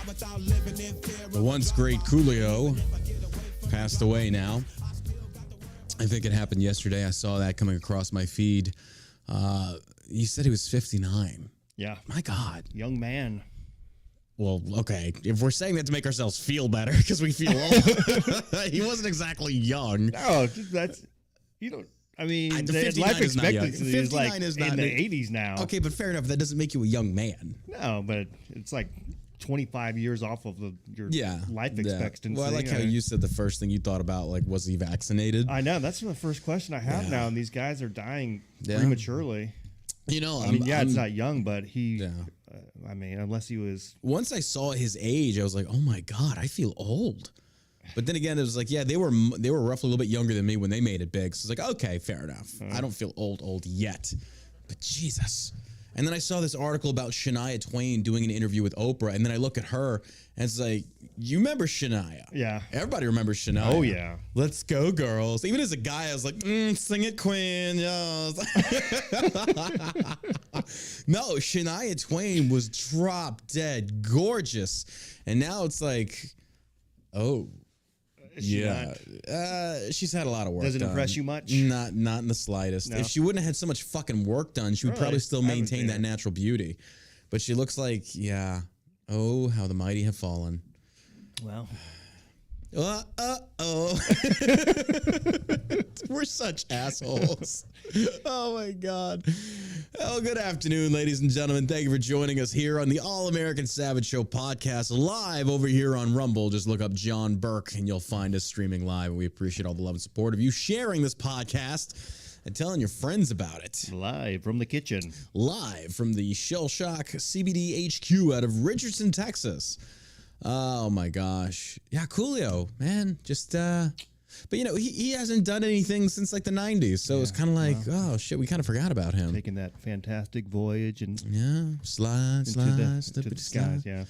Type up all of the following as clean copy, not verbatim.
The once great Coolio passed away now. I think it happened yesterday. I saw that coming across my feed. He said he was 59. Yeah. My God. Young man. Well, okay. If we're saying that to make ourselves feel better because we feel old, he wasn't exactly young. No, that's, you don't, I mean, is life expectancy is like is in the 80s now. Okay, but fair enough. That doesn't make you a young man. No, but it's like 25 years off of your life expectancy. Well, I like how you said the first thing you thought about, like, was he vaccinated? I know. That's the first question I have now, and these guys are dying prematurely. You know, it's not young, but he, I mean, unless he was. Once I saw his age, I was like, oh my God, I feel old. But then again, it was like, yeah, they were roughly a little bit younger than me when they made it big. So it's like, okay, fair enough. I don't feel old yet. But Jesus. And then I saw this article about Shania Twain doing an interview with Oprah. And then I look at her and it's like, you remember Shania? Yeah. Everybody remembers Shania. Oh, yeah. Let's go, girls. Even as a guy, I was like, sing it, Queen. Yes. No, Shania Twain was drop dead gorgeous. And now it's like, oh. She's had a lot of work. Does it done. impress you much? Not in the slightest. No. If she wouldn't have had so much fucking work done, she would probably still maintain that natural beauty. But she looks like, oh, how the mighty have fallen. Well. We're such assholes. Oh my God. Oh, good afternoon, ladies and gentlemen. Thank you for joining us here on the All American Savage Show podcast, live over here on Rumble. Just look up John Burke and you'll find us streaming live. We appreciate all the love and support of you sharing this podcast and telling your friends about it. Live from the kitchen. Live from the Shell Shock CBD HQ out of Richardson, Texas. Oh my gosh. Yeah, Coolio, man. Just but you know, he hasn't done anything since like the 90s. So it's kind of like, oh shit, we kind of forgot about him. Taking that fantastic voyage and slide to the skies, yeah.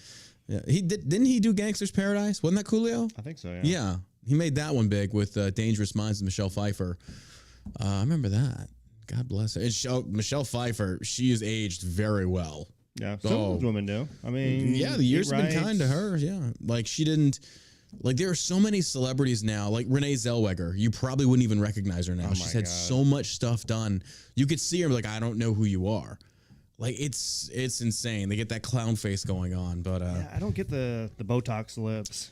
Didn't he do Gangster's Paradise? Wasn't that Coolio? I think so, yeah. Yeah. He made that one big with Dangerous Minds and Michelle Pfeiffer. I remember that. God bless her. And Michelle Pfeiffer, she is aged very well. Yeah, some women do. I mean, the years have been kind to her. Yeah, like she didn't. Like there are so many celebrities now. Like Renee Zellweger, you probably wouldn't even recognize her now. She's had so much stuff done. You could see her like, I don't know who you are. Like it's insane. They get that clown face going on, but I don't get the Botox lips.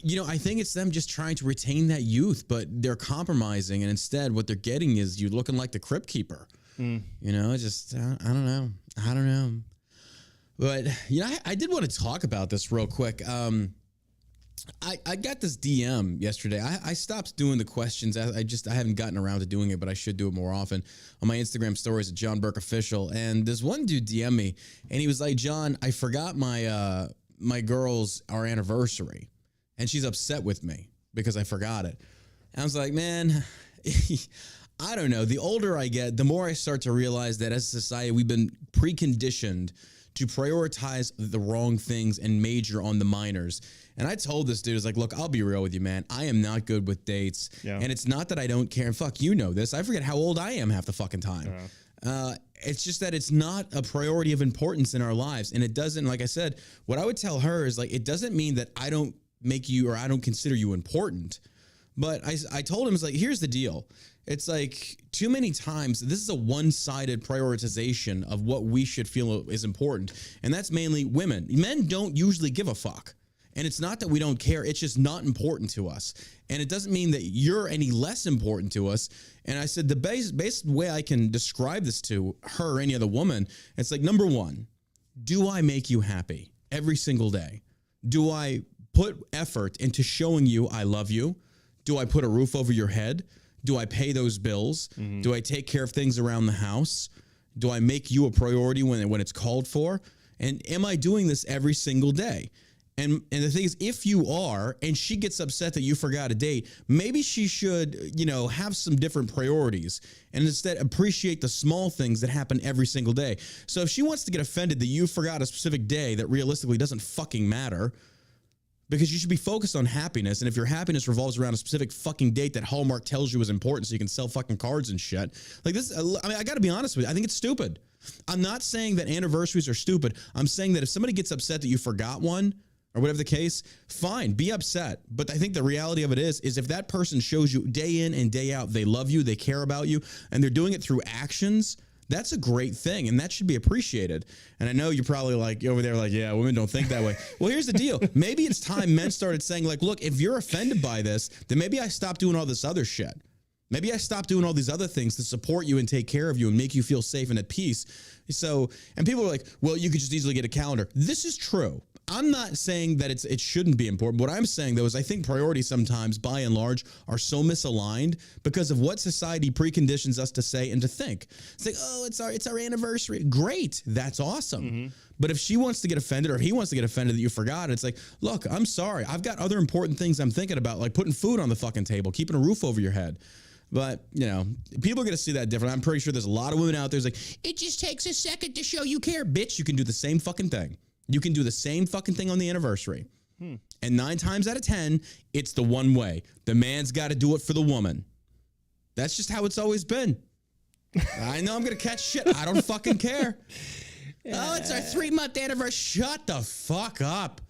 You know, I think it's them just trying to retain that youth, but they're compromising, and instead, what they're getting is you looking like the Crypt Keeper. You know, just I don't know. But, you know, I did want to talk about this real quick. I got this DM yesterday. I stopped doing the questions. I haven't gotten around to doing it, but I should do it more often on my Instagram stories at John Burke Official. And this one dude DM me, and he was like, John, I forgot my our anniversary. And she's upset with me because I forgot it. And I was like, man, I don't know. The older I get, the more I start to realize that as a society, we've been preconditioned to prioritize the wrong things and major on the minors. And I told this dude, I was like, look, I'll be real with you, man. I am not good with dates. Yeah. And it's not that I don't care. And fuck, you know this. I forget how old I am half the fucking time. It's just that it's not a priority of importance in our lives. And it doesn't, like I said, what I would tell her is like, it doesn't mean that I don't make you or I don't consider you important. But I told him, it's like, here's the deal. It's like too many times, this is a one-sided prioritization of what we should feel is important. And that's mainly women. Men don't usually give a fuck. And it's not that we don't care. It's just not important to us. And it doesn't mean that you're any less important to us. And I said the best way I can describe this to her or any other woman, it's like, number one, do I make you happy every single day? Do I put effort into showing you I love you? Do I put a roof over your head? Do I pay those bills? Mm-hmm. Do I take care of things around the house? Do I make you a priority when it's called for? And am I doing this every single day? And the thing is, if you are, and she gets upset that you forgot a date, maybe she should, you know, have some different priorities and instead appreciate the small things that happen every single day. So if she wants to get offended that you forgot a specific day that realistically doesn't fucking matter, because you should be focused on happiness. And if your happiness revolves around a specific fucking date that Hallmark tells you is important so you can sell fucking cards and shit. Like this, I mean, I got to be honest with you. I think it's stupid. I'm not saying that anniversaries are stupid. I'm saying that if somebody gets upset that you forgot one, or whatever the case, fine, be upset. But I think the reality of it is if that person shows you day in and day out, they love you, they care about you, and they're doing it through actions, that's a great thing, and that should be appreciated. And I know you're probably like over there like, yeah, women don't think that way. Well, here's the deal. Maybe it's time men started saying like, look, if you're offended by this, then maybe I stop doing all this other shit. Maybe I stop doing all these other things to support you and take care of you and make you feel safe and at peace. So, and people are like, well, you could just easily get a calendar. This is true. I'm not saying that it shouldn't be important. What I'm saying, though, is I think priorities sometimes, by and large, are so misaligned because of what society preconditions us to say and to think. It's like, oh, it's our anniversary. Great. That's awesome. Mm-hmm. But if she wants to get offended or if he wants to get offended that you forgot, it's like, look, I'm sorry. I've got other important things I'm thinking about, like putting food on the fucking table, keeping a roof over your head. But, you know, people are going to see that different. I'm pretty sure there's a lot of women out there who's like, it just takes a second to show you care. Bitch, you can do the same fucking thing. You can do the same fucking thing on the anniversary. And 9 times out of 10, it's the one way. The man's got to do it for the woman. That's just how it's always been. I know I'm going to catch shit. I don't fucking care. Oh, it's our 3-month anniversary. Shut the fuck up.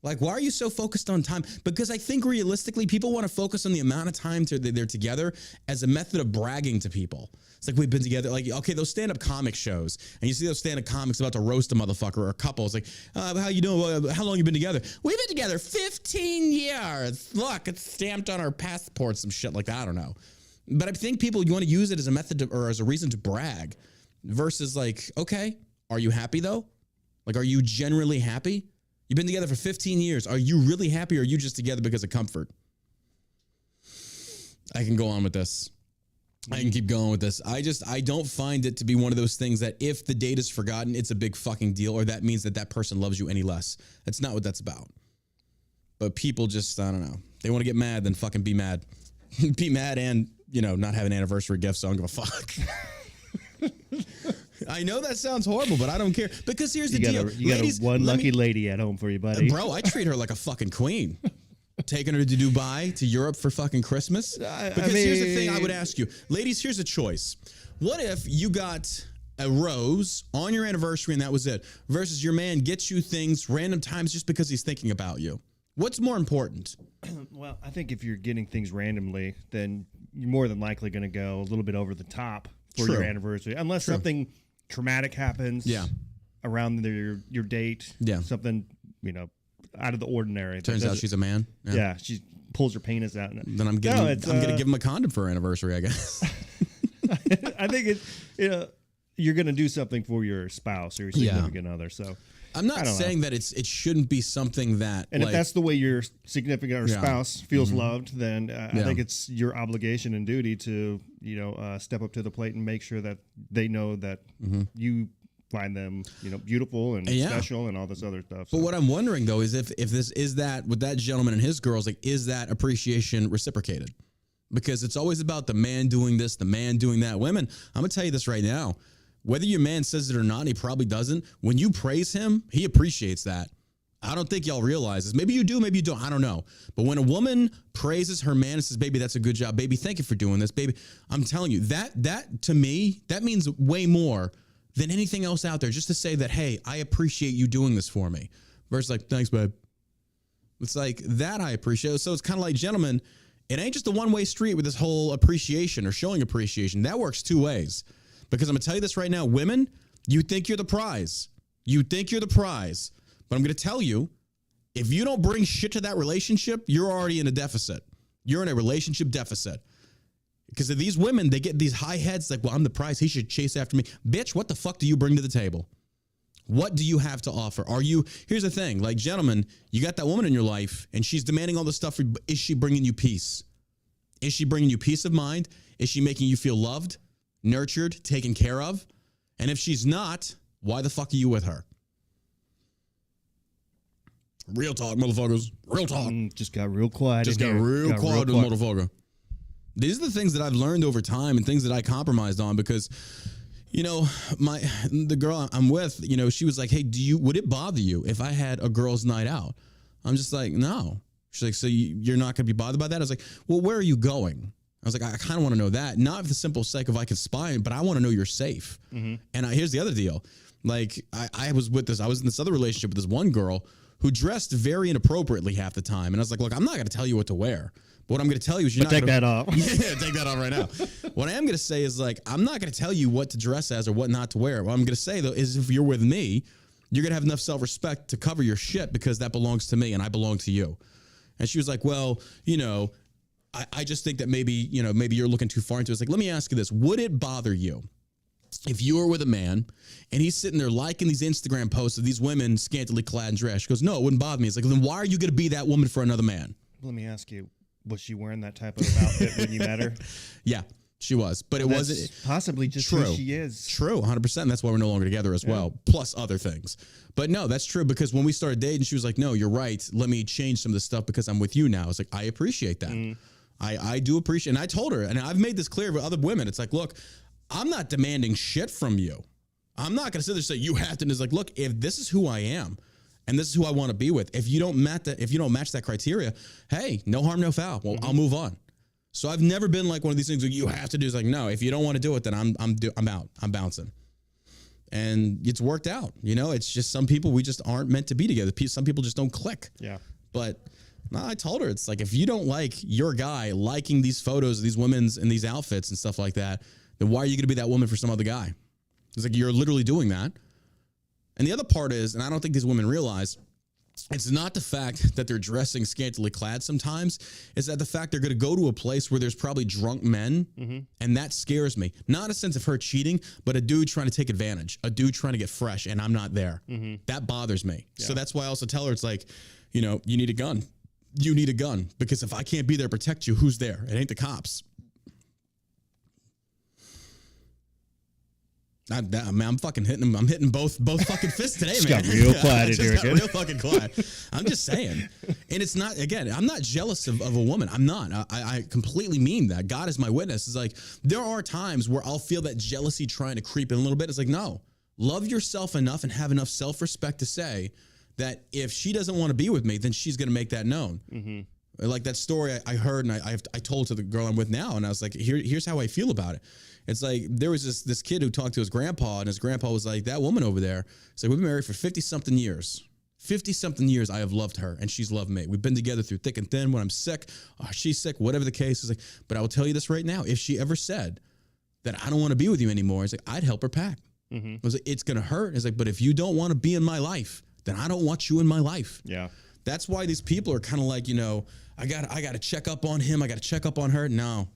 Like, why are you so focused on time? Because I think realistically, people want to focus on the amount of time they're together as a method of bragging to people. It's like, we've been together. Like, okay, those stand-up comic shows, and you see those stand-up comics about to roast a motherfucker or a couple. It's like, how you doing? How long you been together? We've been together 15 years. Look, it's stamped on our passports, some shit like that. I don't know. But I think you want to use it as a method or as a reason to brag versus like, okay, are you happy though? Like, are you generally happy? You've been together for 15 years. Are you really happy or are you just together because of comfort? I can go on with this. I can keep going with this. I don't find it to be one of those things that if the date is forgotten, it's a big fucking deal or that means that person loves you any less. That's not what that's about. But people just, I don't know. They want to get mad, then fucking be mad. Be mad and, not have an anniversary gift, so I don't give a fuck. I know that sounds horrible, but I don't care. Because here's the deal. You got one lucky lady at home for you, buddy. Bro, I treat her like a fucking queen. Taking her to Dubai, to Europe for fucking Christmas. Because here's the thing I would ask you. Ladies, here's a choice. What if you got a rose on your anniversary and that was it, versus your man gets you things random times just because he's thinking about you? What's more important? Well, I think if you're getting things randomly, then you're more than likely going to go a little bit over the top for your anniversary. Unless something traumatic happens around your date. Yeah. Something, out of the ordinary. Turns out she's a man. Yeah. She pulls her penis out. Then I'm going to give him a condom for her anniversary, I guess. I think you're going to do something for your spouse or your significant other. So I'm not saying that it shouldn't be something that. And if that's the way your significant or spouse feels loved, then I think it's your obligation and duty to step up to the plate and make sure that they know that you find them beautiful and special and all this other stuff. But what I'm wondering though is if this is that with that gentleman and his girls, like, is that appreciation reciprocated? Because it's always about the man doing this, the man doing that. Women, I'm gonna tell you this right now. Whether your man says it or not, and he probably doesn't. When you praise him, he appreciates that. I don't think y'all realize this. Maybe you do, maybe you don't. I don't know. But when a woman praises her man and says, baby, that's a good job. Baby, thank you for doing this. Baby, I'm telling you, that to me, that means way more than anything else out there. Just to say that, hey, I appreciate you doing this for me. Versus like, thanks, babe. It's like that I appreciate. So it's kind of like, gentlemen, it ain't just a one-way street with this whole appreciation or showing appreciation. That works 2 ways. Because I'm going to tell you this right now, women, you think you're the prize. You think you're the prize. But I'm going to tell you, if you don't bring shit to that relationship, you're already in a deficit. You're in a relationship deficit. Because of these women, they get these high heads like, well, I'm the prize. He should chase after me. Bitch, what the fuck do you bring to the table? What do you have to offer? Here's the thing, like, gentlemen, you got that woman in your life and she's demanding all this stuff. Is she bringing you peace? Is she bringing you peace of mind? Is she making you feel loved, nurtured, taken care of? And if she's not, why the fuck are you with her? Real talk, motherfuckers. Real talk. Just got real quiet. Just got real quiet, motherfucker. These are the things that I've learned over time and things that I compromised on because, the girl I'm with, she was like, hey, would it bother you if I had a girl's night out? I'm just like, no. She's like, so you're not going to be bothered by that? I was like, well, where are you going? I was like, I kind of want to know that. Not for the simple sake of I can spy, but I want to know you're safe. Mm-hmm. And here's the other deal. Like, I was in this other relationship with this one girl who dressed very inappropriately half the time. And I was like, look, I'm not going to tell you what to wear. But what I'm going to tell you is you're not take that off. Yeah, take that off right now. What I am going to say is like, I'm not going to tell you what to dress as or what not to wear. What I'm going to say though is if you're with me, you're going to have enough self-respect to cover your shit because that belongs to me and I belong to you. And she was like, well, you know, I just think that maybe you're looking too far into it. It's like, let me ask you this. Would it bother you if you were with a man and he's sitting there liking these Instagram posts of these women scantily clad and dressed? She goes, no, it wouldn't bother me. It's like, then why are you going to be that woman for another man? Let me ask you, was she wearing that type of outfit when you met her? Yeah, she was. But it wasn't. Possibly just who she is. True, 100%. That's why we're no longer together as well, plus other things. But no, that's true because when we started dating, she was like, no, you're right. Let me change some of this stuff because I'm with you now. I was like, I appreciate that. I do appreciate it. And I told her, and I've made this clear with other women. It's like, look, I'm not demanding shit from you. I'm not going to sit there and say, you have to. And it's like, look, if this is who I am, and this is who I want to be with. If you don't match that criteria, hey, no harm, no foul. Well, I'll move on. So I've never been like one of these things where you have to do. It's like, no, if you don't want to do it, then I'm out. I'm bouncing. And it's worked out. You know, it's just some people, we just aren't meant to be together. Some people just don't click. Yeah. But no, I told her, it's like, if you don't like your guy liking these photos of these women's in these outfits and stuff like that, then why are you going to be that woman for some other guy? It's like, you're literally doing that. And the other part is, and I don't think these women realize, it's not the fact that they're dressing scantily clad sometimes, it's that the fact they're going to go to a place where there's probably drunk men, and that scares me. Not a sense of her cheating, but a dude trying to take advantage, a dude trying to get fresh, and I'm not there. That bothers me. Yeah. So that's why I also tell her, it's like, you know, you need a gun. You need a gun, because if I can't be there to protect you, who's there? It ain't the cops. I'm fucking hitting him. I'm hitting both fucking fists today, man. Got real quiet in here. Got real fucking quiet. I'm just saying. And it's not, again, I'm not jealous of a woman. I'm not. I completely mean that. God is my witness. It's like, there are times where I'll feel that jealousy trying to creep in a little bit. It's like, no, love yourself enough and have enough self-respect to say that if she doesn't want to be with me, then she's going to make that known. Like that story I heard and I told to the girl I'm with now, and I was like, here's how I feel about it. It's like, there was this kid who talked to his grandpa, and his grandpa was like, that woman over there, it's like, we've been married for 50-something years. 50-something years I have loved her, and she's loved me. We've been together through thick and thin. When I'm sick, she's sick, whatever the case is. Like, but I will tell you this right now, if she ever said that I don't want to be with you anymore, it's like, I'd help her pack. I was like, it's going to hurt. It's like, but if you don't want to be in my life, then I don't want you in my life. Yeah. That's why these people are kind of like, you know, I got to check up on him. I got to check up on her. No,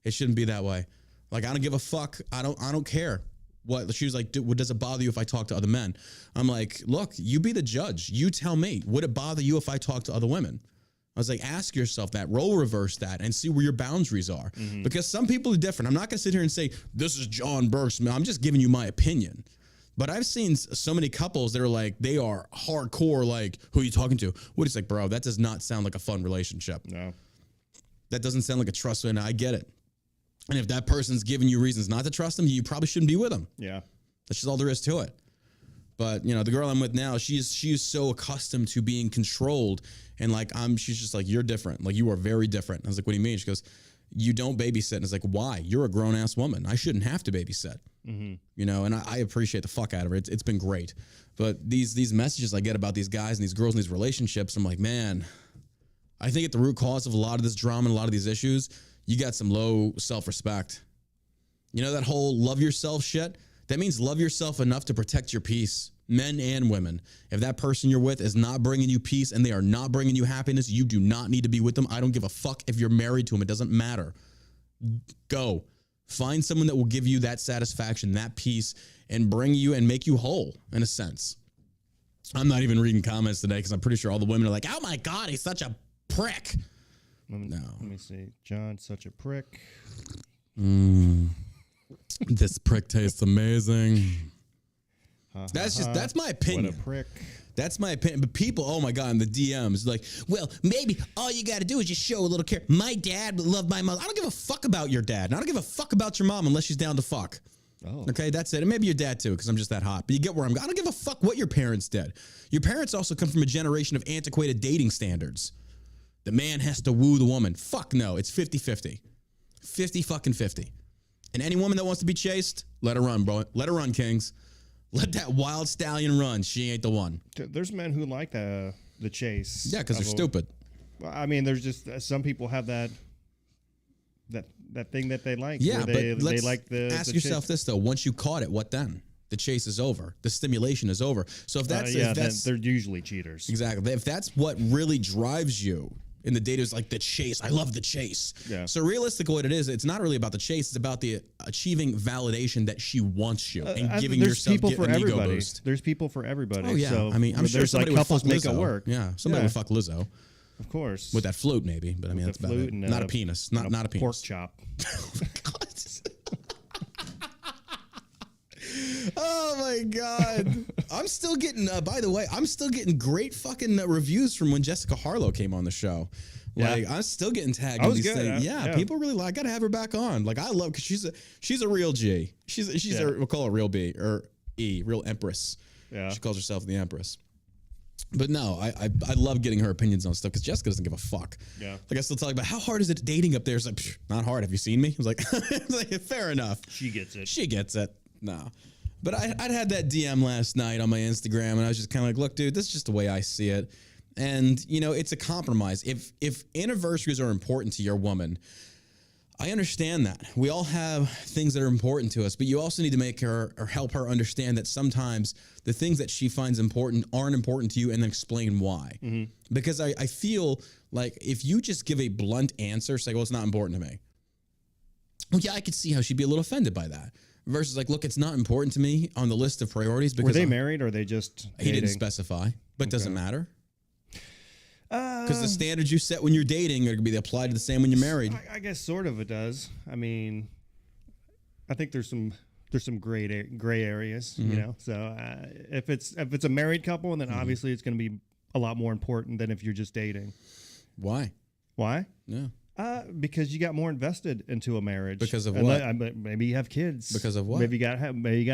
it shouldn't be that way. Like, I don't give a fuck. I don't care. What she was like, does it bother you if I talk to other men? I'm like, look, you be the judge. You tell me. Would it bother you if I talk to other women? I was like, ask yourself that, role reverse that, and see where your boundaries are. Because some people are different. I'm not going to sit here and say, this is John Burke's. I'm just giving you my opinion. But I've seen so many couples that are like, they are hardcore, like, who are you talking to? What is like, bro, that does not sound like a fun relationship. No. That doesn't sound like a trust, and I get it. And if that person's giving you reasons not to trust them, you probably shouldn't be with them. Yeah. That's just all there is to it. But, you know, the girl I'm with now, she's so accustomed to being controlled. And like, she's just like, you're different. Like, you are very different. I was like, what do you mean? She goes, you don't babysit. And it's like, why? You're a grown ass woman. I shouldn't have to babysit. You know, and I appreciate the fuck out of it. It's been great. But these messages I get about these guys and these girls and these relationships, I'm like, man, I think at the root cause of a lot of this drama and a lot of these issues, you got some low self-respect. You know, that whole love yourself shit? That means love yourself enough to protect your peace, men and women. If that person you're with is not bringing you peace and they are not bringing you happiness, you do not need to be with them. I don't give a fuck if you're married to them. It doesn't matter. Go. Find someone that will give you that satisfaction, that peace, and bring you and make you whole, in a sense. I'm not even reading comments today because I'm pretty sure all the women are like, oh my God, he's such a prick. Let me see. John's such a prick. This prick tastes amazing. That's my opinion. What a prick. That's my opinion. But people, oh my God, in the DMs, like, well, maybe all you got to do is just show a little care. My dad loved my mother. I don't give a fuck about your dad. And I don't give a fuck about your mom unless she's down to fuck. Oh. Okay, that's it. And maybe your dad too, because I'm just that hot. But you get where I'm going. I don't give a fuck what your parents did. Your parents also come from a generation of antiquated dating standards. The man has to woo the woman. Fuck no. It's 50-50. 50 fucking 50. And any woman that wants to be chased, let her run, bro. Let her run, kings. Let that wild stallion run. She ain't the one. There's men who like the chase. Yeah, because they're stupid. Well, I mean, there's just some people have that thing that they like. Yeah, they like ask yourself this though: once you caught it, what then? The chase is over. The stimulation is over. So if that's they're usually cheaters. Exactly. If that's what really drives you in the data is like the chase. I love the chase. Yeah. So realistically, what it is, it's not really about the chase. It's about the achieving validation that she wants you and giving yourself an ego boost. There's people for everybody. Oh yeah. So I mean, I'm sure somebody would fuck make Lizzo. it work. Yeah. Somebody would fuck Lizzo. Of course. With that flute, maybe. But I mean, that's about it. Not a penis. Not a penis. Pork chop. Oh my God. I'm still getting, by the way, I'm still getting great fucking reviews from when Jessica Harlow came on the show. Like, I'm still getting tagged in these things. Yeah, people really like, I gotta have her back on. Like, I love, because she's a real G. She's we'll call her real B or E, real Empress. Yeah. She calls herself the Empress. But no, I love getting her opinions on stuff because Jessica doesn't give a fuck. Yeah. Like, I still talk about how hard is it dating up there? It's like, not hard. Have you seen me? I was like, fair enough. She gets it. She gets it. No. But I'd had that DM last night on my Instagram, and I was just kind of like, look, dude, this is just the way I see it. And, you know, it's a compromise. If anniversaries are important to your woman, I understand that. We all have things that are important to us, but you also need to make her or help her understand that sometimes the things that she finds important aren't important to you, and then explain why. Mm-hmm. Because I feel like if you just give a blunt answer, say, well, it's not important to me. Well, yeah, I could see how she'd be a little offended by that. Versus like, look, it's not important to me on the list of priorities. Because were they married or are they just dating? He didn't specify, but doesn't matter. Because the standards you set when you're dating are going to be applied to the same when you're married. I guess sort of it does. I mean, I think there's some gray areas, you know. So if it's a married couple, then obviously it's going to be a lot more important than if you're just dating. Why? Yeah. Because you got more invested into a marriage. Because of what? Maybe you have kids. Because of what? Maybe you got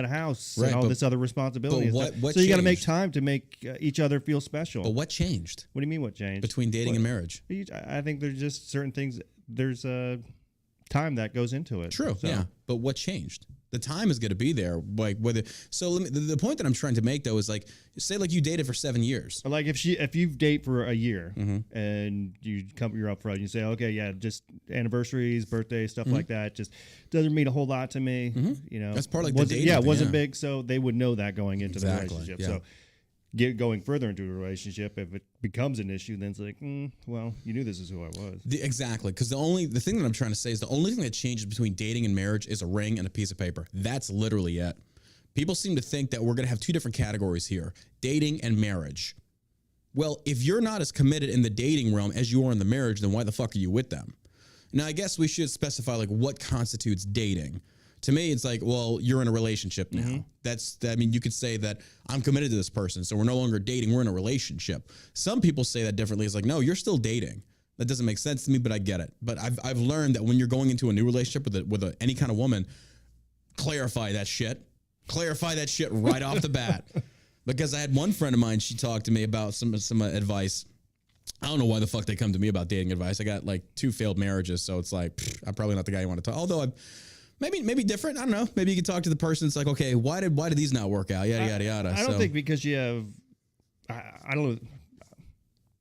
a house, right, and all this other responsibility. What so you got to make time to make each other feel special. But what changed? What do you mean what changed? Between dating and marriage? I think there's just certain things. There's time that goes into it. True. So. Yeah. But what changed? The time is going to be there. Like whether. So the point that I'm trying to make though is like, say like you dated for 7 years. Like if you date for a year and you're up front, and you say, okay, yeah, just anniversaries, birthdays, stuff like that, just doesn't mean a whole lot to me. You know, that's part of like the dating. Yeah, it wasn't big, so they would know that going into the relationship. Yeah. So. Going further into a relationship, if it becomes an issue, then it's like, well, you knew this is who I was. Exactly, because the thing that I'm trying to say is the only thing that changes between dating and marriage is a ring and a piece of paper. That's literally it. People seem to think that we're going to have two different categories here, dating and marriage. Well, if you're not as committed in the dating realm as you are in the marriage, then why the fuck are you with them? Now, I guess we should specify like what constitutes dating. To me, it's like, well, you're in a relationship now. I mean, you could say that I'm committed to this person, so we're no longer dating, we're in a relationship. Some people say that differently. It's like, no, you're still dating. That doesn't make sense to me, but I get it. But I've learned that when you're going into a new relationship with any kind of woman, clarify that shit. Clarify that shit right off the bat. Because I had one friend of mine, she talked to me about some advice. I don't know why the fuck they come to me about dating advice. I got like 2 failed marriages, so it's like, I'm probably not the guy you want to talk. Although Maybe different. I don't know. Maybe you can talk to the person. It's like, okay, why did these not work out? Yada yada yada. I don't think because you have, I don't know,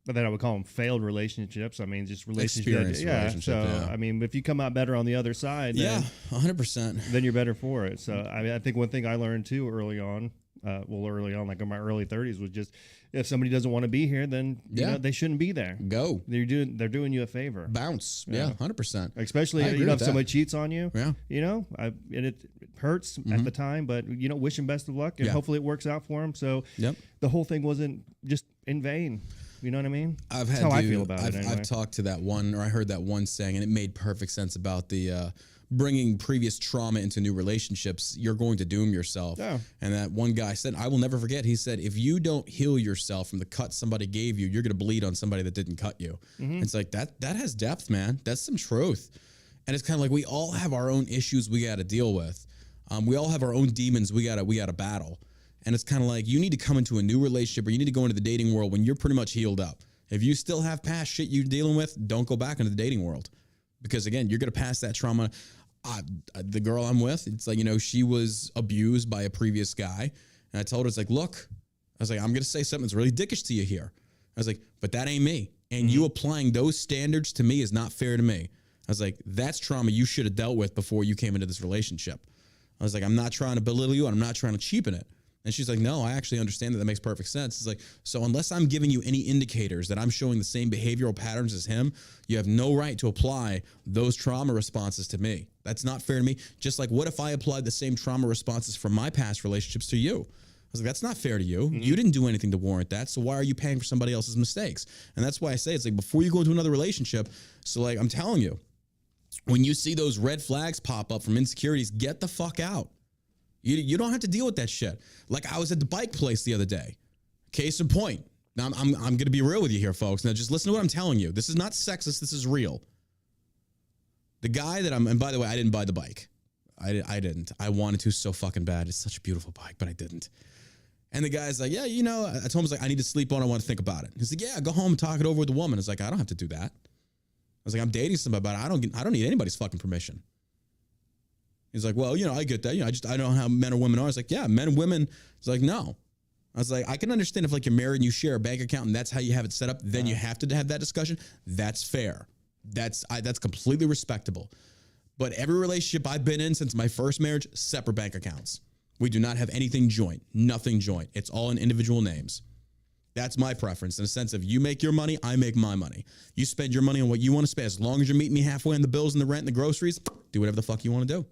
but then I would call them failed relationships. I mean, just relationships. So I mean, if you come out better on the other side, 100%. Then you're better for it. So I mean, I think one thing I learned too early on, like in my early 30s, was just if somebody doesn't want to be here, then you know, they shouldn't be there. Go. They're doing you a favor. Bounce. Yeah, 100%. Especially if somebody cheats on you. Yeah. You know, and it hurts at the time, but you know, wish them best of luck, and hopefully it works out for them. So the whole thing wasn't just in vain. You know what I mean? That's how I feel about it. Anyway. I've talked to that one, or I heard that one saying, and it made perfect sense about the bringing previous trauma into new relationships. You're going to doom yourself. Yeah. And that one guy said, I will never forget, he said, if you don't heal yourself from the cut somebody gave you, you're going to bleed on somebody that didn't cut you. It's like that has depth, man. That's some truth. And it's kind of like we all have our own issues we got to deal with. We all have our own demons we got to battle. And it's kind of like you need to come into a new relationship, or you need to go into the dating world when you're pretty much healed up. If you still have past shit you're dealing with, don't go back into the dating world. Because again, you're going to pass that trauma. The girl I'm with, it's like, you know, she was abused by a previous guy. And I told her, it's like, look, I was like, I'm going to say something that's really dickish to you here. I was like, but that ain't me. And you applying those standards to me is not fair to me. I was like, that's trauma you should have dealt with before you came into this relationship. I was like, I'm not trying to belittle you and I'm not trying to cheapen it. And she's like, no, I actually understand that. That makes perfect sense. It's like, so unless I'm giving you any indicators that I'm showing the same behavioral patterns as him, you have no right to apply those trauma responses to me. That's not fair to me. Just like, what if I applied the same trauma responses from my past relationships to you? I was like, that's not fair to you. You didn't do anything to warrant that. So why are you paying for somebody else's mistakes? And that's why I say, it's like, before you go into another relationship, so like, I'm telling you, when you see those red flags pop up from insecurities, get the fuck out. You don't have to deal with that shit. Like, I was at the bike place the other day. Case in point. Now, I'm going to be real with you here, folks. Now, just listen to what I'm telling you. This is not sexist. This is real. The guy that and by the way, I didn't buy the bike. I didn't. I wanted to so fucking bad. It's such a beautiful bike, but I didn't. And the guy's like, yeah, I told him, I was like, I need to sleep on it. I want to think about it. He's like, yeah, go home and talk it over with the woman. It's like, I don't have to do that. I was like, I'm dating somebody, but I don't need anybody's fucking permission. He's like, well, I get that. I don't know how men or women are. I was like, yeah, men and women. It's like, no. I was like, I can understand if like you're married and you share a bank account and that's how you have it set up. Then you have to have that discussion. That's fair. That's completely respectable. But every relationship I've been in since my first marriage, separate bank accounts. We do not have anything joint, nothing joint. It's all in individual names. That's my preference in the sense of you make your money, I make my money. You spend your money on what you want to spend. As long as you're meeting me halfway on the bills and the rent and the groceries, do whatever the fuck you want to do.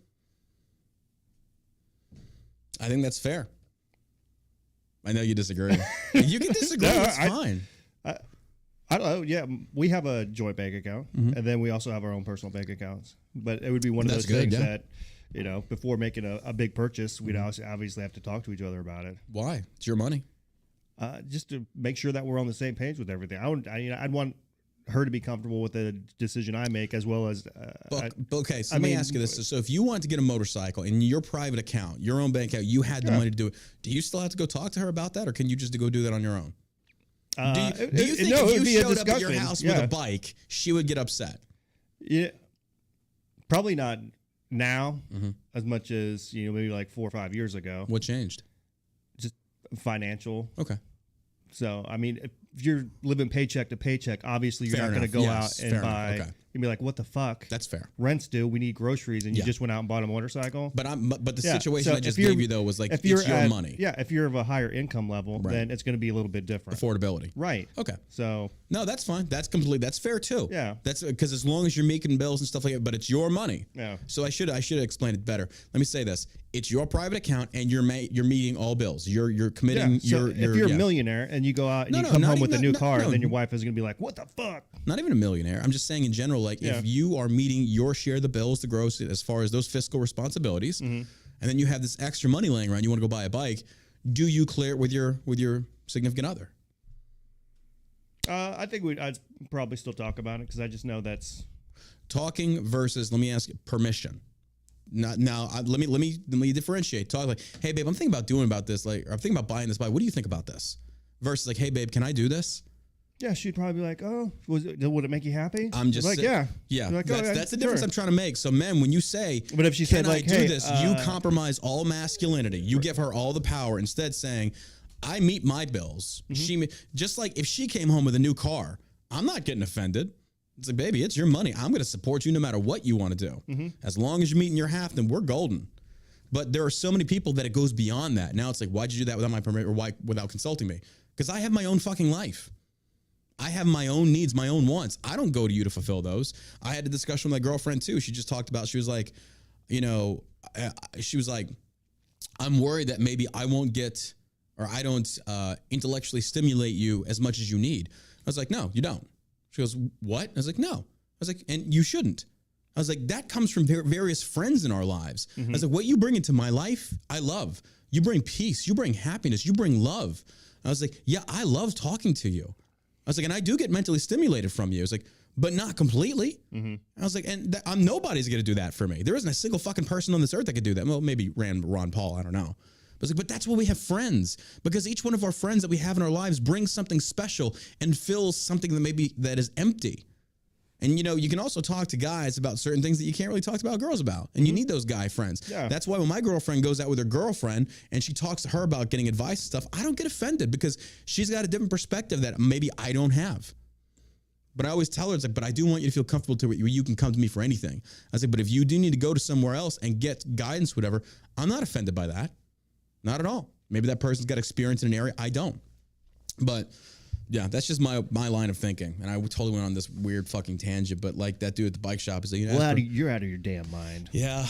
I think that's fair. I know you disagree. You can disagree. It's fine. I don't know. Yeah, we have a joint bank account, and then we also have our own personal bank accounts. But it would be one of those things that, before making a big purchase, we'd obviously have to talk to each other about it. Why? It's your money. Just to make sure that we're on the same page with everything. I'd want her to be comfortable with the decision I make, as well as. Okay, so let me ask you this: so if you want to get a motorcycle in your private account, your own bank account, you had the money to do it. Do you still have to go talk to her about that, or can you just go do that on your own? Do you think if you showed up at your house with a bike, she would get upset? Yeah, probably not now as much as maybe like 4 or 5 years ago. What changed? Just financial. Okay. So if you're living paycheck to paycheck, obviously you're not going to go out and buy. Okay. You'd be like, what the fuck? That's fair. Rents due. We need groceries, and you just went out and bought a motorcycle. But the situation I just gave you though was like it's your money. Yeah, if you're of a higher income level, then it's going to be a little bit different. Affordability. Right. Okay. So no, that's fine. That's fair too. Yeah. That's because as long as you're making bills and stuff like that, but it's your money. Yeah. So I should have explained it better. Let me say this: it's your private account, and you're meeting all bills. You're committing. So if you're a millionaire and you go out and you come home with a new car, then your wife is going to be like, "What the fuck?" Not even a millionaire. I'm just saying in general, like if you are meeting your share of the bills, the gross, as far as those fiscal responsibilities, and then you have this extra money laying around, you want to go buy a bike, do you clear it with your significant other? I think I'd probably still talk about it because I just know that's talking versus. Let me ask you, permission. Let me differentiate. Talk like, hey babe, I'm thinking about doing about this. Like, or I'm thinking about buying this bike. What do you think about this? Versus like, hey babe, can I do this? Yeah, she'd probably be like, "Oh, would it make you happy?" I'm just like, yeah. Like, that's the difference I'm trying to make. So, men, when you say, but if she said like, "Hey, do this," you compromise all masculinity. You give her all the power. Instead, saying, "I meet my bills." She just like if she came home with a new car, I'm not getting offended. It's like, baby, it's your money. I'm going to support you no matter what you want to do. As long as you're meeting your half, then we're golden. But there are so many people that it goes beyond that. Now it's like, why'd you do that without my permission or why without consulting me? Because I have my own fucking life. I have my own needs, my own wants. I don't go to you to fulfill those. I had a discussion with my girlfriend too. She just talked about, she was like, I'm worried that maybe I won't get, or I don't intellectually stimulate you as much as you need. I was like, no, you don't. She goes, what? I was like, no. I was like, and you shouldn't. I was like, that comes from various friends in our lives. I was like, what you bring into my life, I love. You bring peace, you bring happiness, you bring love. I was like, yeah, I love talking to you. I was like, and I do get mentally stimulated from you. I was like, but not completely. I was like, and nobody's going to do that for me. There isn't a single fucking person on this earth that could do that. Well, maybe Ron Paul, I don't know. But I was like, but that's why we have friends, because each one of our friends that we have in our lives brings something special and fills something that is empty. And, you can also talk to guys about certain things that you can't really talk about girls about. And you need those guy friends. Yeah. That's why when my girlfriend goes out with her girlfriend and she talks to her about getting advice and stuff, I don't get offended because she's got a different perspective that maybe I don't have. But I always tell her, it's like, but I do want you to feel comfortable to where you can come to me for anything. I say, but if you do need to go to somewhere else and get guidance, whatever, I'm not offended by that. Not at all. Maybe that person's got experience in an area I don't. But yeah, that's just my line of thinking. And I totally went on this weird fucking tangent, but like that dude at the bike shop is like, you're out of your damn mind. Yeah.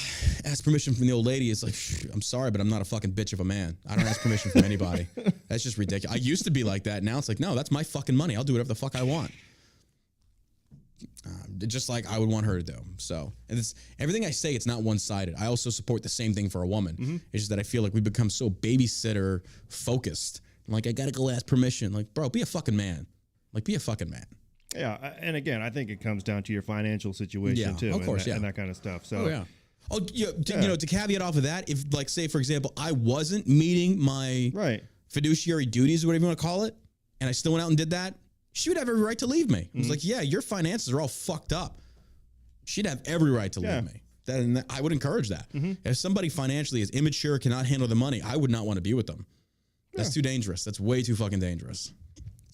Ask permission from the old lady. It's like, I'm sorry, but I'm not a fucking bitch of a man. I don't ask permission from anybody. That's just ridiculous. I used to be like that. Now it's like, no, that's my fucking money. I'll do whatever the fuck I want. Just like I would want her to do. So, and it's everything I say, it's not one-sided. I also support the same thing for a woman. Mm-hmm. It's just that I feel like we become so babysitter focused. Like, I got to go ask permission. Like, bro, be a fucking man. Like, be a fucking man. Yeah. And again, I think it comes down to your financial situation too. Of course, and that kind of stuff. So, to caveat off of that, if like, say for example, I wasn't meeting my fiduciary duties or whatever you want to call it, and I still went out and did that, she would have every right to leave me. It was like, yeah, your finances are all fucked up. She'd have every right to leave me. And I would encourage that. Mm-hmm. If somebody financially is immature, cannot handle the money, I would not want to be with them. That's too dangerous. That's way too fucking dangerous.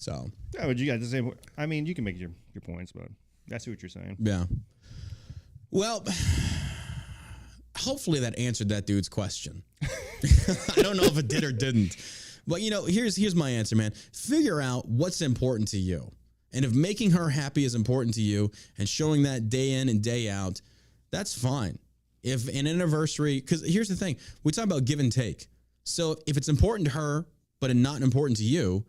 So. Yeah, but you got the same. I mean, you can make your points, but I see what you're saying. Yeah. Well, hopefully that answered that dude's question. I don't know if it did or didn't. But, here's my answer, man. Figure out what's important to you. And if making her happy is important to you and showing that day in and day out, that's fine. If an anniversary, because here's the thing. We talk about give and take. So if it's important to her, but not important to you,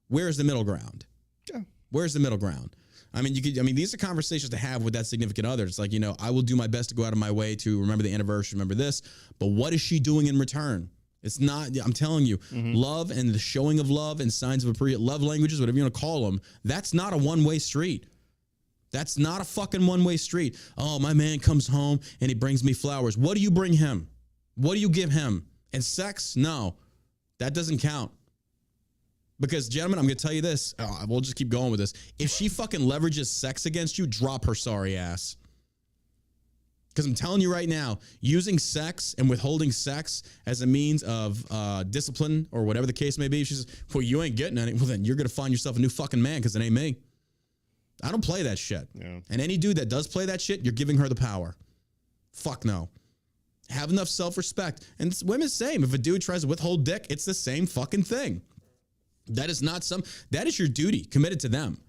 where's the middle ground? Yeah. Where's the middle ground? I mean, these are conversations to have with that significant other. It's like, I will do my best to go out of my way to remember the anniversary, remember this, but what is she doing in return? It's not, I'm telling you, love and the showing of love and signs of appreciation, love languages, whatever you want to call them, that's not a one-way street. That's not a fucking one-way street. Oh, my man comes home and he brings me flowers. What do you bring him? What do you give him? And sex? No, that doesn't count. Because, gentlemen, I'm going to tell you this. We'll just keep going with this. If she fucking leverages sex against you, drop her sorry ass. Because I'm telling you right now, using sex and withholding sex as a means of discipline or whatever the case may be, she says, well, you ain't getting any. Well, then you're going to find yourself a new fucking man because it ain't me. I don't play that shit. Yeah. And any dude that does play that shit, you're giving her the power. Fuck no. Have enough self-respect. And women's same. If a dude tries to withhold dick, it's the same fucking thing. That is that is your duty committed to them.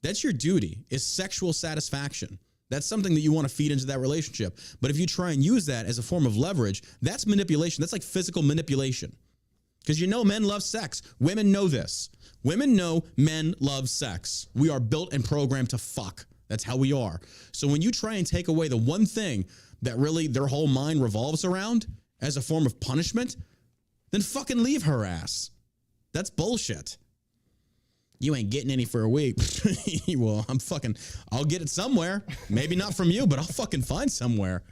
That's your duty, is sexual satisfaction. That's something that you want to feed into that relationship. But if you try and use that as a form of leverage, that's manipulation. That's like physical manipulation. Because men love sex. Women know this. Women know men love sex. We are built and programmed to fuck. That's how we are. So when you try and take away the one thing that really their whole mind revolves around as a form of punishment, then fucking leave her ass. That's bullshit. You ain't getting any for a week. Well, I'll get it somewhere. Maybe not from you, but I'll fucking find somewhere.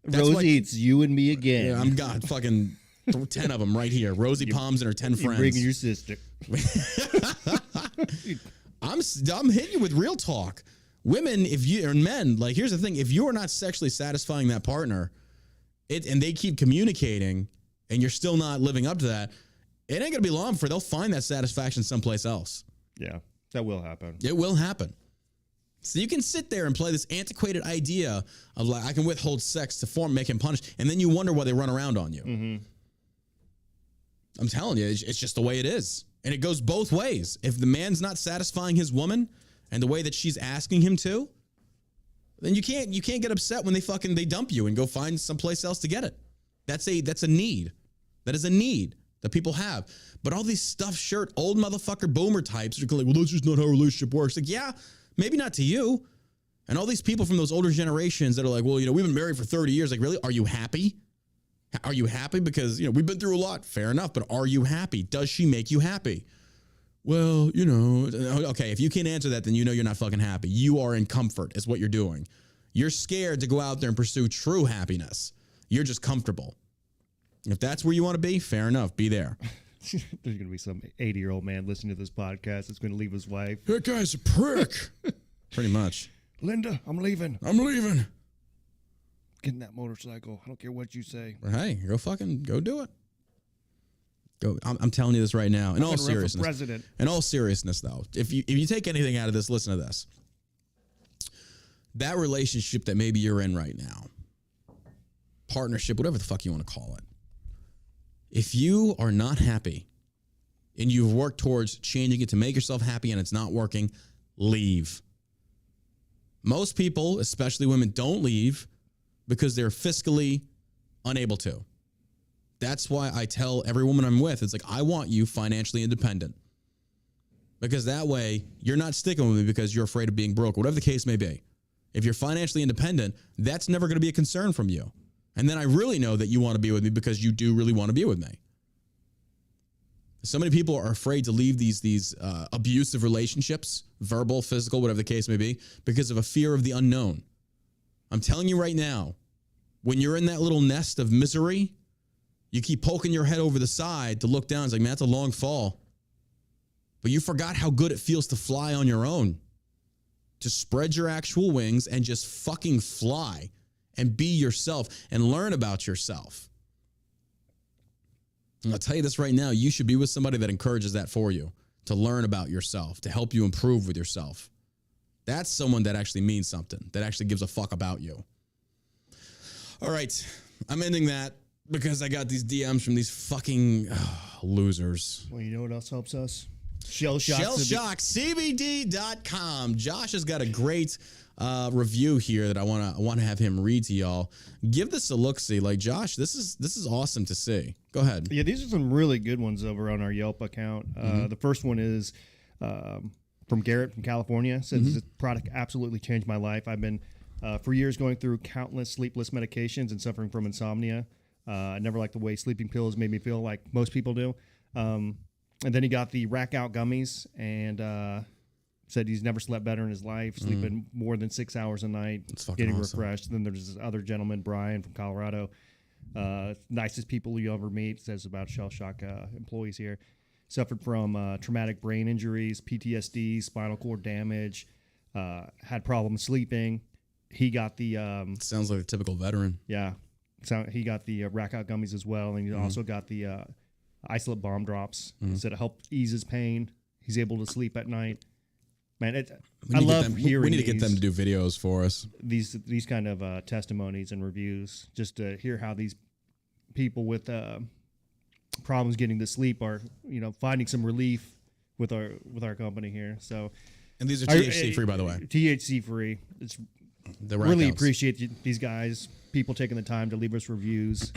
Rosie, it's you and me again. Yeah, I'm got fucking 10 of them right here. Rosie Palms and her 10 friends. Bringing your sister. I'm hitting you with real talk. Women, men, like, here's the thing. If you are not sexually satisfying that partner, and they keep communicating, and you're still not living up to that, it ain't gonna be long before they'll find that satisfaction someplace else. Yeah, that will happen. It will happen. So you can sit there and play this antiquated idea of like, I can withhold sex to make him punished, and then you wonder why they run around on you. Mm-hmm. I'm telling you, it's just the way it is. And it goes both ways. If the man's not satisfying his woman and the way that she's asking him to, then you can't get upset when they dump you and go find someplace else to get it. That's a need. That is a need that people have. But all these stuffed shirt, old motherfucker boomer types are like, well, that's just not how a relationship works. Like, yeah, maybe not to you. And all these people from those older generations that are like, well, we've been married for 30 years. Like, really? Are you happy? Are you happy? Because, we've been through a lot. Fair enough. But are you happy? Does she make you happy? Well, okay. If you can't answer that, then you're not fucking happy. You are in comfort is what you're doing. You're scared to go out there and pursue true happiness. You're just comfortable. If that's where you want to be, fair enough. Be there. There's going to be some 80-year-old man listening to this podcast that's going to leave his wife. That guy's a prick. Pretty much. Linda, I'm leaving. I'm leaving. Get in that motorcycle. I don't care what you say. Hey, go do it. Go. I'm telling you this right now. In all seriousness. President. In all seriousness, though, if you take anything out of this, listen to this. That relationship that maybe you're in right now, partnership, whatever the fuck you want to call it. If you are not happy and you've worked towards changing it to make yourself happy and it's not working, leave. Most people, especially women, don't leave because they're fiscally unable to. That's why I tell every woman I'm with, it's like, I want you financially independent. Because that way, you're not sticking with me because you're afraid of being broke, whatever the case may be. If you're financially independent, that's never going to be a concern from you. And then I really know that you want to be with me because you do really want to be with me. So many people are afraid to leave these abusive relationships, verbal, physical, whatever the case may be, because of a fear of the unknown. I'm telling you right now, when you're in that little nest of misery, you keep poking your head over the side to look down. It's like, man, that's a long fall. But you forgot how good it feels to fly on your own, to spread your actual wings and just fucking fly and be yourself and learn about yourself. And I'll tell you this right now, you should be with somebody that encourages that for you, to learn about yourself, to help you improve with yourself. That's someone that actually means something, that actually gives a fuck about you. All right, I'm ending that because I got these DMs from these fucking losers. Well, you know what else helps us? Shellshockcbd.com. Josh has got a great review here that I want to have him read to y'all. Give this a look-see. Like, Josh, this is awesome to see. Go ahead. Yeah, these are some really good ones over on our Yelp account. The first one is from Garrett from California. Says this product absolutely changed my life. I've been for years going through countless sleepless medications and suffering from insomnia. I never liked the way sleeping pills made me feel, like most people do. And then he got the Rack Out gummies and said he's never slept better in his life, sleeping more than 6 hours a night, getting awesome. Refreshed. Then there's this other gentleman, Brian from Colorado, nicest people you ever meet, says about Shell Shock employees here. Suffered from traumatic brain injuries, PTSD, spinal cord damage, had problems sleeping. He got the... sounds like a typical veteran. Yeah. So he got the Rack Out gummies as well, and he also got the... isolate bomb drops. Said it helped ease his pain. He's able to sleep at night. Man, I love hearing. We need to get them to do videos for us. These kind of testimonies and reviews, just to hear how these people with problems getting to sleep are, finding some relief with our company here. So, and these are THC free, by the way. THC free. It's really appreciate these guys. People taking the time to leave us reviews.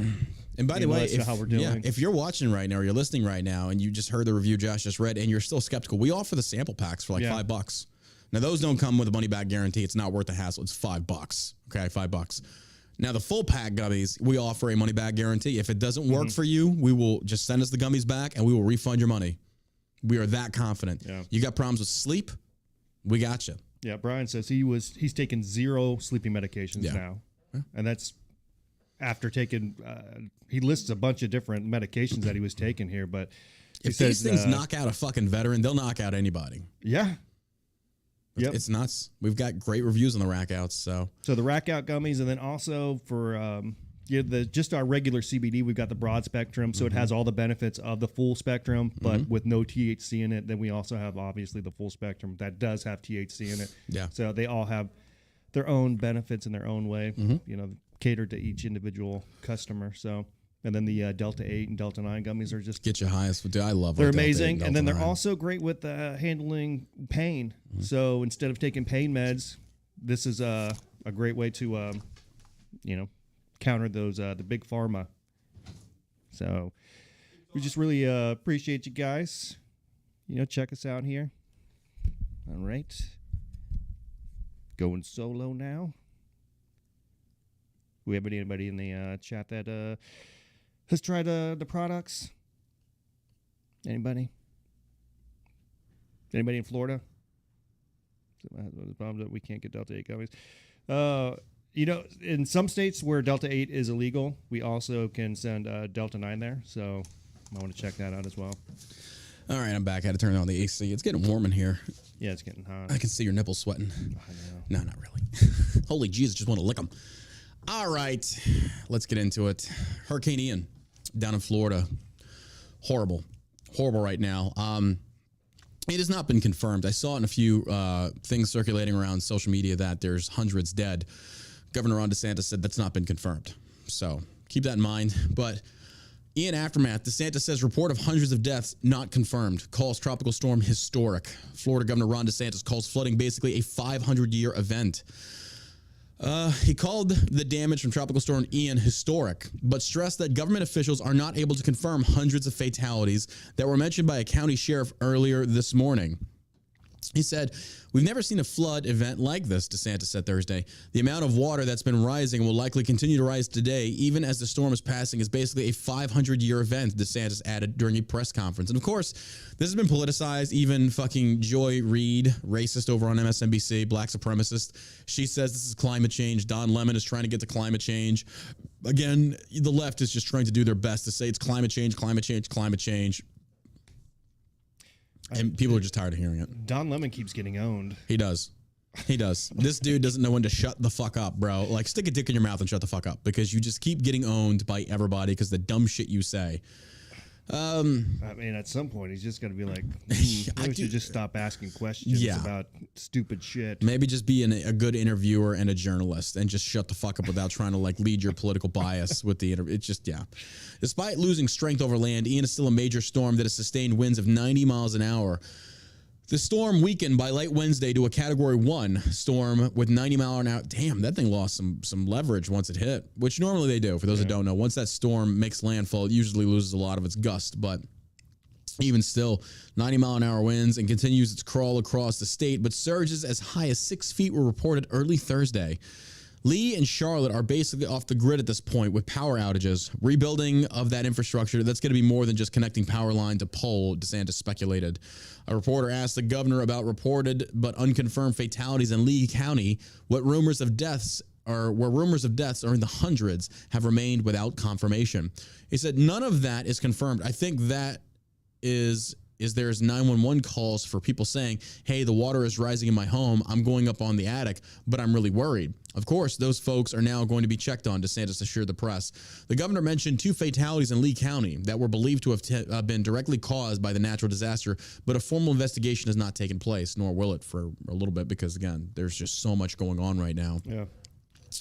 And by the way, how we're doing. If you're watching right now or you're listening right now and you just heard the review Josh just read and you're still skeptical, we offer the sample packs for like $5. Now, those don't come with a money back guarantee. It's not worth the hassle. It's $5. Okay, $5. Now, the full pack gummies, we offer a money back guarantee. If it doesn't work for you, we will just send us the gummies back and we will refund your money. We are that confident. Yeah. You got problems with sleep? We got you. Yeah, Brian says he's taken 0 sleeping medications now. Yeah. And that's after taking, he lists a bunch of different medications that he was taking here, but if these things knock out a fucking veteran, they'll knock out anybody. Yeah. It's nuts. We've got great reviews on the Rack Outs. So the Rack Out gummies, and then also for just our regular CBD, we've got the broad spectrum, so it has all the benefits of the full spectrum, but with no THC in it. Then we also have obviously the full spectrum that does have THC in it. Yeah. So they all have their own benefits in their own way. Catered to each individual customer. So, and then the Delta 8 and Delta 9 gummies are just get your highest. Dude, I love them. They're amazing, and then they're also great with handling pain. So instead of taking pain meds, this is a great way to counter those the big pharma. So we just really appreciate you guys. Check us out here. All right, going solo now. Do we have anybody in the chat that has tried the products? Anybody? Anybody in Florida? The problem that we can't get Delta 8 gummies. In some states where Delta 8 is illegal, we also can send Delta 9 there. So I want to check that out as well. All right, I'm back. I had to turn on the AC. It's getting warm in here. Yeah, it's getting hot. I can see your nipples sweating. I know. No, not really. Holy Jesus, just want to lick them. All right, let's get into it. Hurricane Ian down in Florida. Horrible right now. It has not been confirmed. I saw in a few things circulating around social media that there's hundreds dead. Governor Ron DeSantis said that's not been confirmed. So keep that in mind. But Ian aftermath, DeSantis says report of hundreds of deaths not confirmed. Calls tropical storm historic. Florida Governor Ron DeSantis calls flooding basically a 500-year event. He called the damage from Tropical Storm Ian historic, but stressed that government officials are not able to confirm hundreds of fatalities that were mentioned by a county sheriff earlier this morning. He said, "We've never seen a flood event like this," DeSantis said Thursday. "The amount of water that's been rising will likely continue to rise today, even as the storm is passing, is basically a 500-year event," DeSantis added during a press conference. And of course, this has been politicized. Even fucking Joy Reid, racist over on MSNBC, black supremacist, she says this is climate change. Don Lemon is trying to get to climate change. Again, the left is just trying to do their best to say it's climate change, climate change, climate change. And people are just tired of hearing it. Don Lemon keeps getting owned. He does. This dude doesn't know when to shut the fuck up, bro. Like, stick a dick in your mouth and shut the fuck up, because you just keep getting owned by everybody because the dumb shit you say. I mean, at some point, he's just going to be like, maybe we should just stop asking questions about stupid shit. Maybe just be a good interviewer and a journalist and just shut the fuck up without trying to like lead your political bias with the interview. It's just, yeah. Despite losing strength over land, Ian is still a major storm that has sustained winds of 90 miles an hour. The storm weakened by late Wednesday to a Category 1 storm with 90 mile an hour. Damn, that thing lost some leverage once it hit, which normally they do. For those that don't know, once that storm makes landfall, it usually loses a lot of its gust. But even still, 90 mile an hour winds and continues its crawl across the state, but surges as high as 6 feet were reported early Thursday. Lee and Charlotte are basically off the grid at this point with power outages. Rebuilding of that infrastructure, that's going to be more than just connecting power line to pole, DeSantis speculated. A reporter asked the governor about reported but unconfirmed fatalities in Lee County, where rumors of deaths are in the hundreds have remained without confirmation. He said none of that is confirmed. I think that is there's 911 calls for people saying, hey, the water is rising in my home. I'm going up on the attic, but I'm really worried. Of course, those folks are now going to be checked on, DeSantis assured the press. The governor mentioned 2 fatalities in Lee County that were believed to have been directly caused by the natural disaster, but a formal investigation has not taken place, nor will it for a little bit, because, again, there's just so much going on right now. Yeah.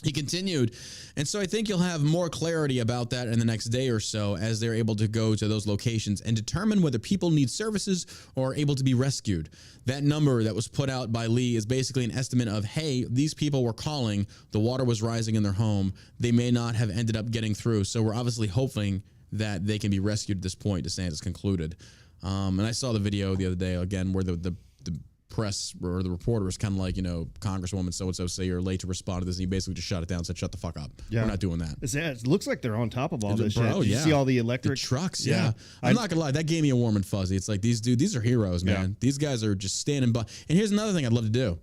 He continued, and so I think you'll have more clarity about that in the next day or so as they're able to go to those locations and determine whether people need services or are able to be rescued. That number that was put out by Lee is basically an estimate of, hey, these people were calling, the water was rising in their home, they may not have ended up getting through, so we're obviously hoping that they can be rescued at this point, DeSantis concluded. And I saw the video the other day, again, where the press or the reporter was kind of like, Congresswoman so-and-so say you're late to respond to this, and he basically just shut it down and said, shut the fuck up. Yeah. We're not doing that. It looks like they're on top of all this shit. Did you see all the electric trucks? Yeah. I'm not gonna lie, that gave me a warm and fuzzy. It's like these are heroes, man. Yeah. These guys are just standing by. And here's another thing I'd love to do.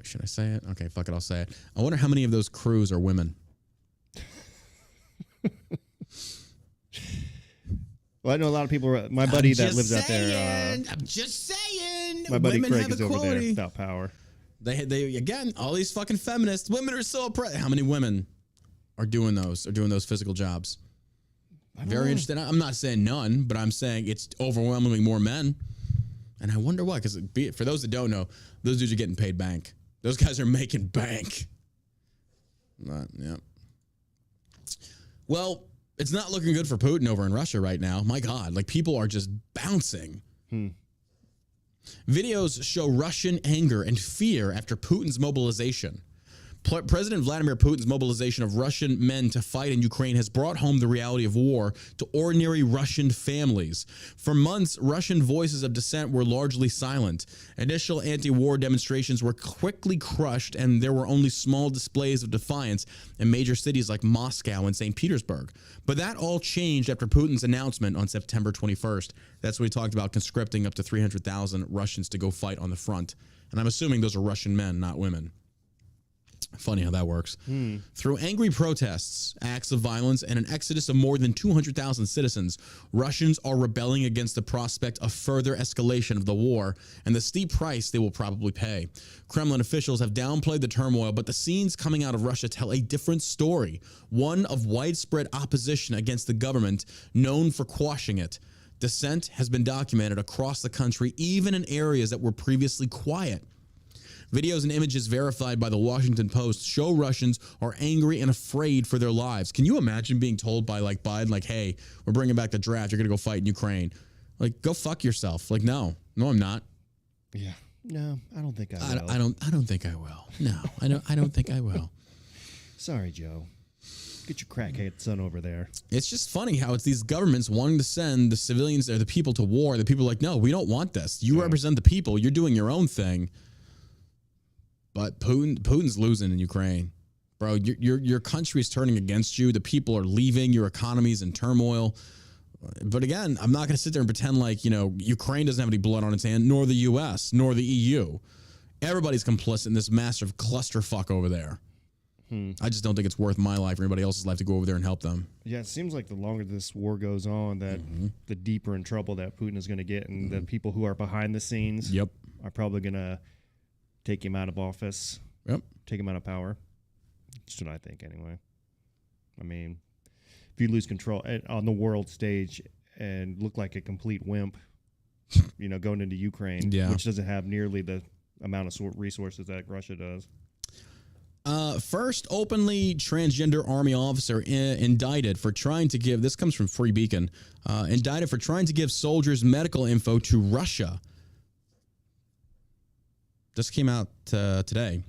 Should I say it? Okay, fuck it, I'll say it. I wonder how many of those crews are women. Well, I know a lot of people. My buddy that lives out there. I'm just saying. My buddy Craig is over there without power. They again, all these fucking feminists. Women are so oppressed. How many women are doing those physical jobs? Very interesting. I'm not saying none, but I'm saying it's overwhelmingly more men. And I wonder why. Because for those that don't know, those dudes are getting paid bank. Those guys are making bank. Yeah. Well, it's not looking good for Putin over in Russia right now. My God, like people are just bouncing. Videos show Russian anger and fear after Putin's mobilization. President Vladimir Putin's mobilization of Russian men to fight in Ukraine has brought home the reality of war to ordinary Russian families. For months, Russian voices of dissent were largely silent. Initial anti-war demonstrations were quickly crushed, and there were only small displays of defiance in major cities like Moscow and St. Petersburg. But that all changed after Putin's announcement on September 21st. That's when he talked about conscripting up to 300,000 Russians to go fight on the front. And I'm assuming those are Russian men, not women. Funny how that works. Through angry protests, acts of violence, and an exodus of more than 200,000 citizens, Russians are rebelling against the prospect of further escalation of the war and the steep price they will probably pay. Kremlin officials have downplayed the turmoil, but the scenes coming out of Russia tell a different story, one of widespread opposition against the government known for quashing it. Dissent has been documented across the country, even in areas that were previously quiet. Videos and images verified by the Washington Post show Russians are angry and afraid for their lives. Can you imagine being told by like Biden, like, hey, we're bringing back the draft. You're going to go fight in Ukraine. Like, go fuck yourself. Like, no, I'm not. Yeah. No, I don't think I will. I don't think I will. No, I don't think I will. Sorry, Joe. Get your crackhead son over there. It's just funny how it's these governments wanting to send the civilians or the people to war. The people are like, no, we don't want this. You represent the people. You're doing your own thing. But Putin's losing in Ukraine, bro. Your country is turning against you. The people are leaving. Your economy's in turmoil. But again, I'm not going to sit there and pretend like, Ukraine doesn't have any blood on its hand, nor the U.S., nor the EU. Everybody's complicit in this massive clusterfuck over there. I just don't think it's worth my life or anybody else's life to go over there and help them. Yeah, it seems like the longer this war goes on, that the deeper in trouble that Putin is going to get, and the people who are behind the scenes are probably going to take him out of office. Take him out of power. That's what I think, anyway. I mean, if you lose control on the world stage and look like a complete wimp, going into Ukraine, which doesn't have nearly the amount of resources that Russia does. First openly transgender Army officer indicted for trying to give, this comes from Free Beacon, indicted for trying to give soldiers medical info to Russia. This came out today.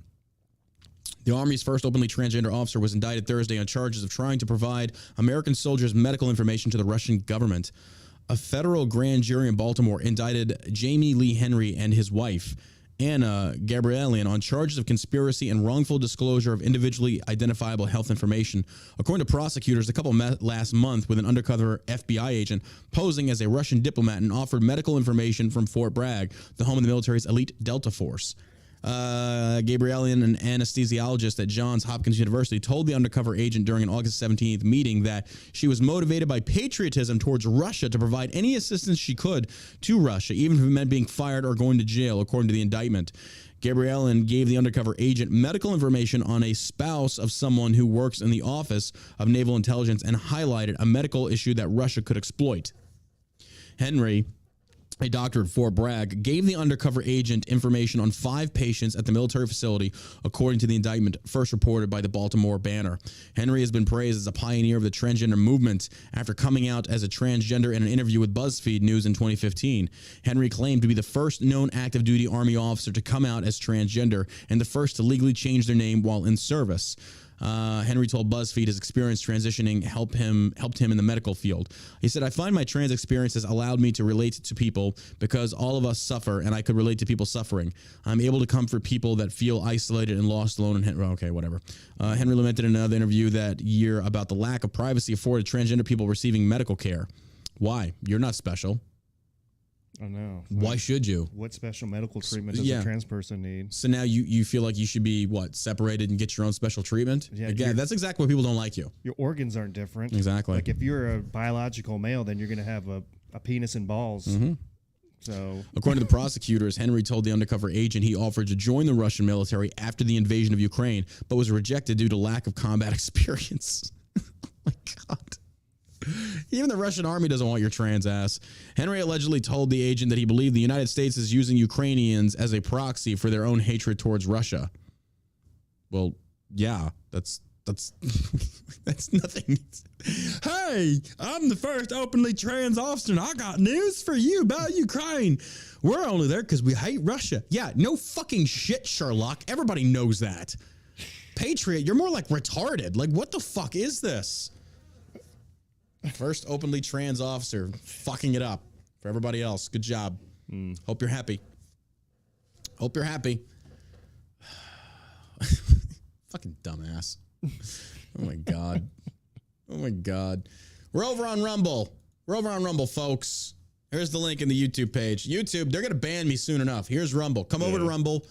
The Army's first openly transgender officer was indicted Thursday on charges of trying to provide American soldiers medical information to the Russian government. A federal grand jury in Baltimore indicted Jamie Lee Henry and his wife, Anna Gabrielian, on charges of conspiracy and wrongful disclosure of individually identifiable health information. According to prosecutors, the couple met last month with an undercover FBI agent posing as a Russian diplomat and offered medical information from Fort Bragg, the home of the military's elite Delta Force. Gabrielian, an anesthesiologist at Johns Hopkins University, told the undercover agent during an August 17th meeting that she was motivated by patriotism towards Russia to provide any assistance she could to Russia, even if it meant being fired or going to jail, according to the indictment. Gabrielian gave the undercover agent medical information on a spouse of someone who works in the Office of Naval Intelligence and highlighted a medical issue that Russia could exploit. Henry, a doctor at Fort Bragg, gave the undercover agent information on 5 patients at the military facility, according to the indictment first reported by the Baltimore Banner. Henry has been praised as a pioneer of the transgender movement after coming out as a transgender in an interview with BuzzFeed News in 2015. Henry claimed to be the first known active duty Army officer to come out as transgender and the first to legally change their name while in service. Henry told BuzzFeed his experience transitioning helped him in the medical field. He said, "I find my trans experience has allowed me to relate to people because all of us suffer, and I could relate to people suffering. I'm able to comfort people that feel isolated and lost, alone, and okay, whatever." Henry lamented in another interview that year about the lack of privacy afforded transgender people receiving medical care. Why? You're not special. I know. Why should you? What special medical treatment does a trans person need? So now you feel like you should be, separated and get your own special treatment? Yeah, again, that's exactly why people don't like you. Your organs aren't different. Exactly. Like if you're a biological male, then you're going to have a penis and balls. So, according to the prosecutors, Henry told the undercover agent he offered to join the Russian military after the invasion of Ukraine, but was rejected due to lack of combat experience. Oh my God. Even the Russian army doesn't want your trans ass. Henry allegedly told the agent that he believed the United States is using Ukrainians as a proxy for their own hatred towards Russia. Well, yeah, that's that's nothing. Hey, I'm the first openly trans officer, and I got news for you about Ukraine. We're only there because we hate Russia. Yeah, no fucking shit, Sherlock. Everybody knows that. Patriot, you're more like retarded. Like, what the fuck is this? First openly trans officer, fucking it up for everybody else. Good job. Hope you're happy. Hope you're happy. Fucking dumbass. Oh my God. Oh my God. We're over on Rumble. We're over on Rumble, folks. Here's the link in the YouTube page. YouTube, they're going to ban me soon enough. Here's Rumble. Come over to Rumble.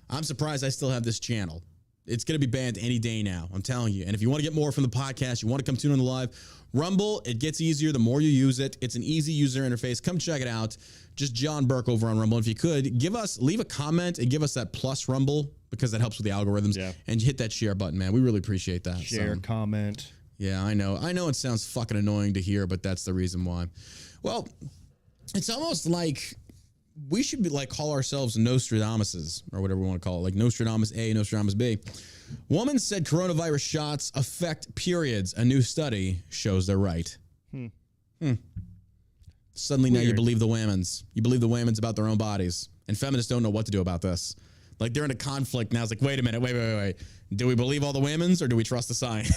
I'm surprised I still have this channel. It's going to be banned any day now. I'm telling you. And if you want to get more from the podcast, you want to come tune in the live, Rumble, it gets easier the more you use it. It's an easy user interface. Come check it out. Just John Burke over on Rumble. If you could, leave a comment and give us that plus Rumble, because that helps with the algorithms. Yeah. And hit that share button, man. We really appreciate that. Share, comment. Yeah, I know. I know it sounds fucking annoying to hear, but that's the reason why. Well, it's almost like we should be call ourselves Nostradamuses, or whatever we want to call it, like Nostradamus A, Nostradamus B. Woman said coronavirus shots affect periods. A new study shows they're right. Suddenly now you believe the women's. You believe the women's about their own bodies. And feminists don't know what to do about this. Like, they're in a conflict now. It's like, wait a minute, wait. Do we believe all the women's, or do we trust the science?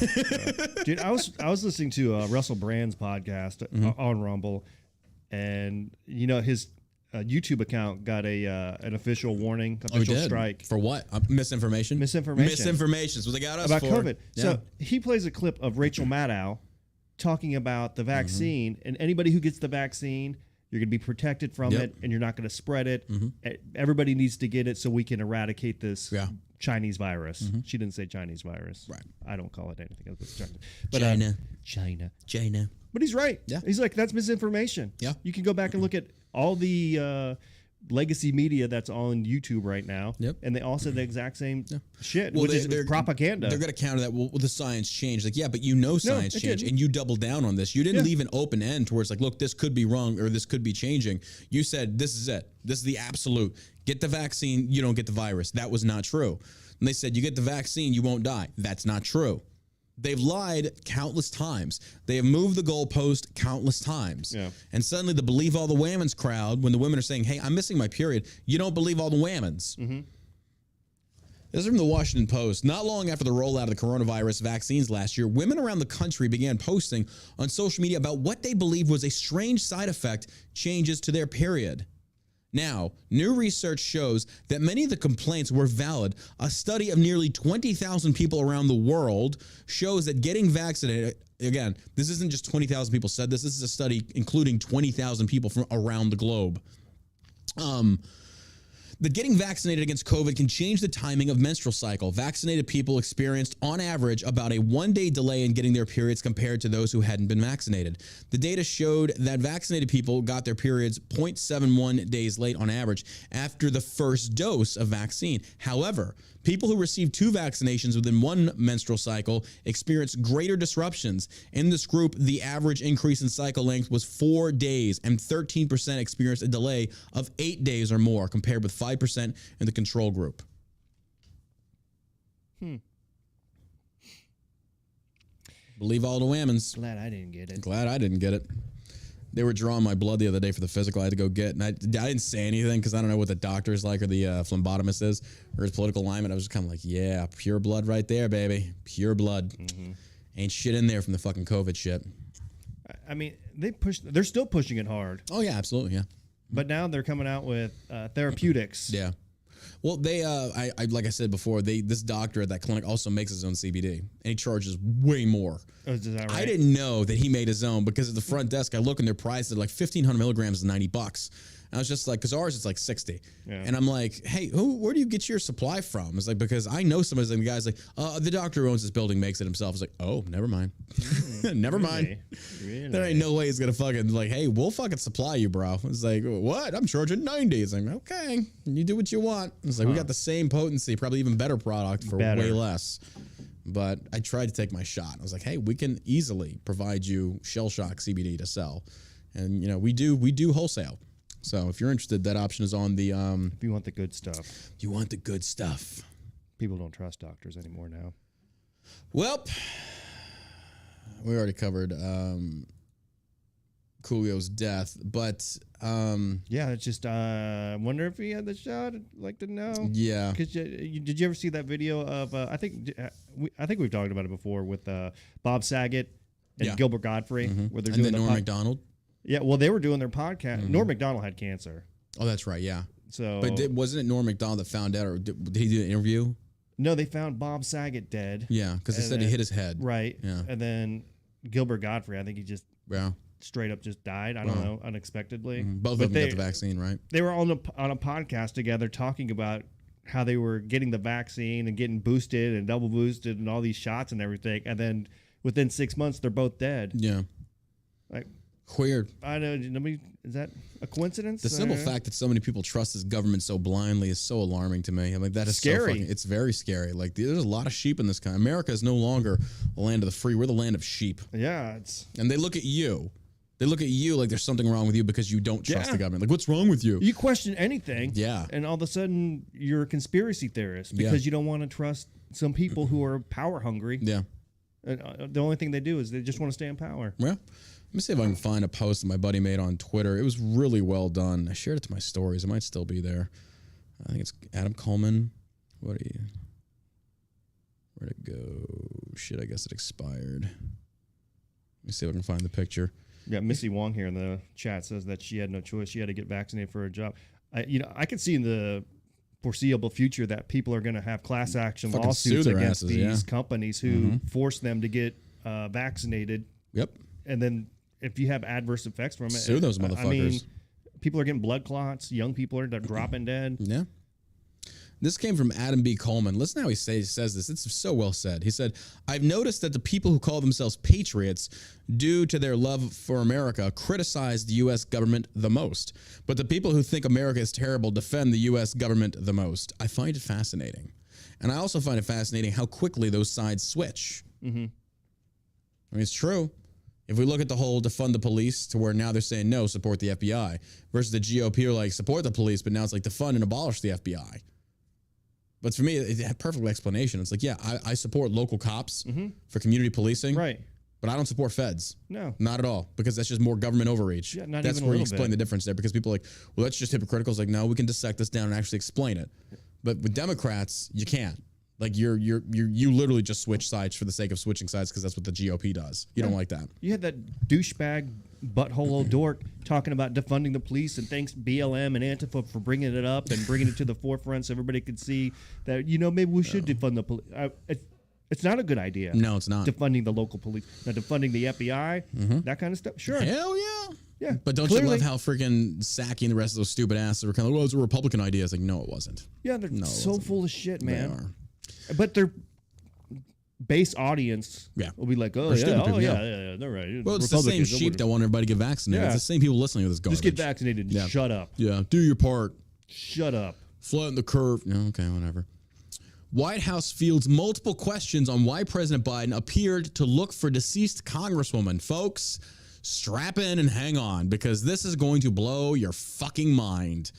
Dude, I was listening to Russell Brand's podcast on Rumble, and his YouTube account got an official warning, official strike. For what? Misinformation? Misinformation. So they got us about for COVID. Yeah. So he plays a clip of Rachel Maddow talking about the vaccine, and anybody who gets the vaccine, you're going to be protected from it, and you're not going to spread it. Everybody needs to get it so we can eradicate this Chinese virus. She didn't say Chinese virus. Right. I don't call it anything else but Chinese. But, China. But he's right. Yeah. He's like, that's misinformation. Yeah. You can go back and look at all the legacy media that's on YouTube right now. Yep. And they all said the exact same shit, which is propaganda. They're going to counter that. Well, the science changed. Like, yeah, but science changed, and you doubled down on this. You didn't leave an open end towards like, look, this could be wrong or this could be changing. You said, this is it. This is the absolute. Get the vaccine, you don't get the virus. That was not true. And they said, you get the vaccine, you won't die. That's not true. They've lied countless times. They have moved the goalpost countless times. Yeah. And suddenly the believe all the women's crowd, when the women are saying, hey, I'm missing my period, you don't believe all the women's. This is from the Washington Post. Not long after the rollout of the coronavirus vaccines last year, women around the country began posting on social media about what they believed was a strange side effect changes to their period. Now, new research shows that many of the complaints were valid. A study of nearly 20,000 people around the world shows that getting vaccinated, again, this isn't just 20,000 people said this. This is a study including 20,000 people from around the globe. That getting vaccinated against COVID can change the timing of menstrual cycle. Vaccinated people experienced, on average, about a 1-day delay in getting their periods compared to those who hadn't been vaccinated. The data showed that vaccinated people got their periods 0.71 days late on average after the first dose of vaccine. However, people who received 2 vaccinations within 1 menstrual cycle experienced greater disruptions. In this group, the average increase in cycle length was 4 days, and 13% experienced a delay of 8 days or more, compared with 5% in the control group. Believe all the women's. Glad I didn't get it. Glad I didn't get it. They were drawing my blood the other day for the physical I had to go get, and I didn't say anything because I don't know what the doctor is like or the phlebotomist is or his political alignment. I was just kind of like, yeah, pure blood right there, baby. Pure blood. Ain't shit in there from the fucking COVID shit. I mean, they're still pushing it hard. Oh, yeah, absolutely, yeah. But now they're coming out with therapeutics. Yeah. Well, they, like I said before, this doctor at that clinic also makes his own CBD, and he charges way more. Oh, is that right? I didn't know that he made his own, because at the front desk, I look and their price is like 1,500 milligrams is $90. And I was just like, because ours is like 60. Yeah. And I'm like, hey, where do you get your supply from? It's like, because I know some of the guys like, the doctor who owns this building makes it himself. It's like, oh, never mind. Never mind. Really? There ain't no way he's going to fucking like, hey, we'll fucking supply you, bro. It's like, what? I'm charging 90. It's like, okay, you do what you want. It's like, we got the same potency, probably even better product for way less. But I tried to take my shot. I was like, hey, we can easily provide you shell shock CBD to sell. And, we do wholesale. So if you're interested, that option is on the... if you want the good stuff. You want the good stuff. People don't trust doctors anymore now. Well, we already covered Coolio's death, but... yeah, it's just... I wonder if he had the shot. I'd like to know. Yeah. Because did you ever see that video of... I think we've talked about it before with Bob Saget and Gilbert Gottfried, where they're doing Norm Macdonald. Yeah, well, they were doing their podcast. Norm Macdonald had cancer. Oh, that's right, yeah. So, but wasn't it Norm Macdonald that found out, or did he do an interview? No, they found Bob Saget dead. Yeah, because they said he hit his head. Right. Yeah. And then Gilbert Gottfried, I think he just straight up just died. I don't know, unexpectedly. Both of them got the vaccine, right? They were on a podcast together talking about how they were getting the vaccine and getting boosted and double boosted and all these shots and everything, and then within 6 months they're both dead. Yeah, like weird. I know. Is that a coincidence? The simple fact that so many people trust this government so blindly is so alarming to me. I'm like, that is scary. It's very scary. Like, there's a lot of sheep in this country. America is no longer the land of the free. We're the land of sheep. Yeah, and they look at you. They look at you like there's something wrong with you because you don't trust the government. Like, what's wrong with you? You question anything. Yeah. And all of a sudden, you're a conspiracy theorist because you don't want to trust some people who are power hungry. Yeah. And the only thing they do is they just want to stay in power. Yeah. Let me see if I can find a post that my buddy made on Twitter. It was really well done. I shared it to my stories. It might still be there. I think it's Adam Coleman. Where'd it go? Shit, I guess it expired. Let me see if I can find the picture. Yeah, Missy Wong here in the chat says that she had no choice. She had to get vaccinated for her job. I could see in the foreseeable future that people are going to have class action lawsuits against these companies who force them to get vaccinated. Yep. And then if you have adverse effects from it, sue those motherfuckers. I mean, people are getting blood clots. Young people are dropping dead. Yeah. This came from Adam B. Coleman. Listen how he says this. It's so well said. He said, I've noticed that the people who call themselves patriots, due to their love for America, criticize the U.S. government the most. But the people who think America is terrible defend the U.S. government the most. I find it fascinating. And I also find it fascinating how quickly those sides switch. Mm-hmm. I mean, it's true. If we look at the whole defund the police to where now they're saying no, support the FBI, versus the GOP are like, support the police, but now it's like defund and abolish the FBI. But for me, it had a perfect explanation. It's like, yeah, I support local cops for community policing. Right. But I don't support feds. No. Not at all. Because that's just more government overreach. Yeah, not that's even where a you little explain bit. the difference there. Because people are like, well, that's just hypocritical. It's like, no, we can dissect this down and actually explain it. But with Democrats, you can't. Like, you literally just switch sides for the sake of switching sides because that's what the GOP does. You don't like that. You had that douchebag butthole old dork talking about defunding the police, and thanks BLM and Antifa for bringing it up and bringing it to the forefront so everybody could see that, maybe we should defund the police. It's not a good idea. No, it's not. Defunding the local police. Now, defunding the FBI, that kind of stuff, sure. Hell yeah. Yeah. But don't you love how freaking Psaki and the rest of those stupid asses were kind of like, well, it's a Republican idea. It's like, no, it wasn't. Yeah, they're so full of shit, man. They are. But their base audience will be like, yeah, they're right. Well, it's the same sheep that want everybody to get vaccinated. It's the same people listening to this garbage. Just get vaccinated and shut up. Yeah, do your part. Shut up. Flatten the curve. No, okay, whatever. White House fields multiple questions on why President Biden appeared to look for deceased Congresswoman. Folks, strap in and hang on, because this is going to blow your fucking mind.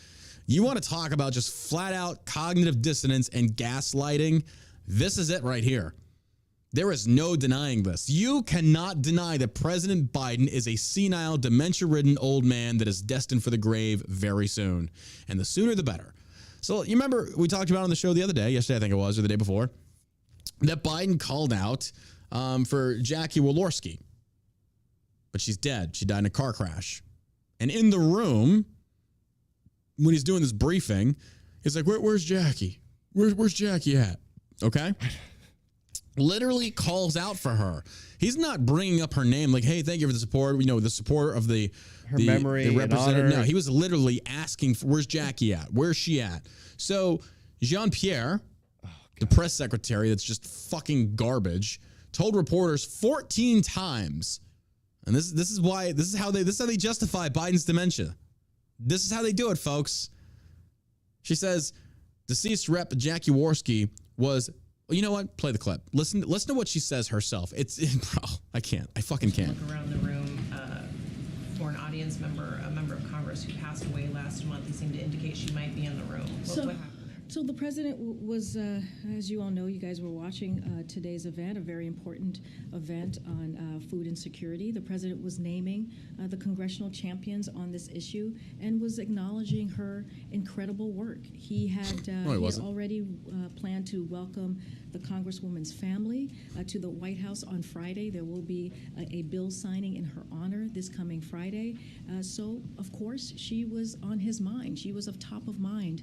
You want to talk about just flat out cognitive dissonance and gaslighting? This is it right here. There is no denying this. You cannot deny that President Biden is a senile, dementia-ridden old man that is destined for the grave very soon. And the sooner the better. So you remember we talked about on the show the other day, yesterday I think it was, or the day before, that Biden called out for Jackie Walorski. But she's dead. She died in a car crash. And in the room, when he's doing this briefing, he's like, where's Jackie? Where's Jackie at? Okay? Literally calls out for her. He's not bringing up her name like, hey, thank you for the support. The support of the memory, the representative. and honor. No, he was literally asking for, where's Jackie at? Where's she at? So Jean-Pierre, the press secretary that's just fucking garbage, told reporters 14 times, and this is how they justify Biden's dementia. This is how they do it, folks. She says, deceased Rep. Jackie Walorski was, you know what? Play the clip. Listen to what she says herself. Bro, I can't. I fucking can't. Look around the room for an audience member, a member of Congress who passed away last month. He seemed to indicate she might be in the room. What happened there? So the president was, as you all know, you guys were watching today's event, a very important event on food insecurity. The president was naming the congressional champions on this issue and was acknowledging her incredible work. He had already planned to welcome the Congresswoman's family to the White House on Friday. There will be a bill signing in her honor this coming Friday. So, of course, she was on his mind. She was of top of mind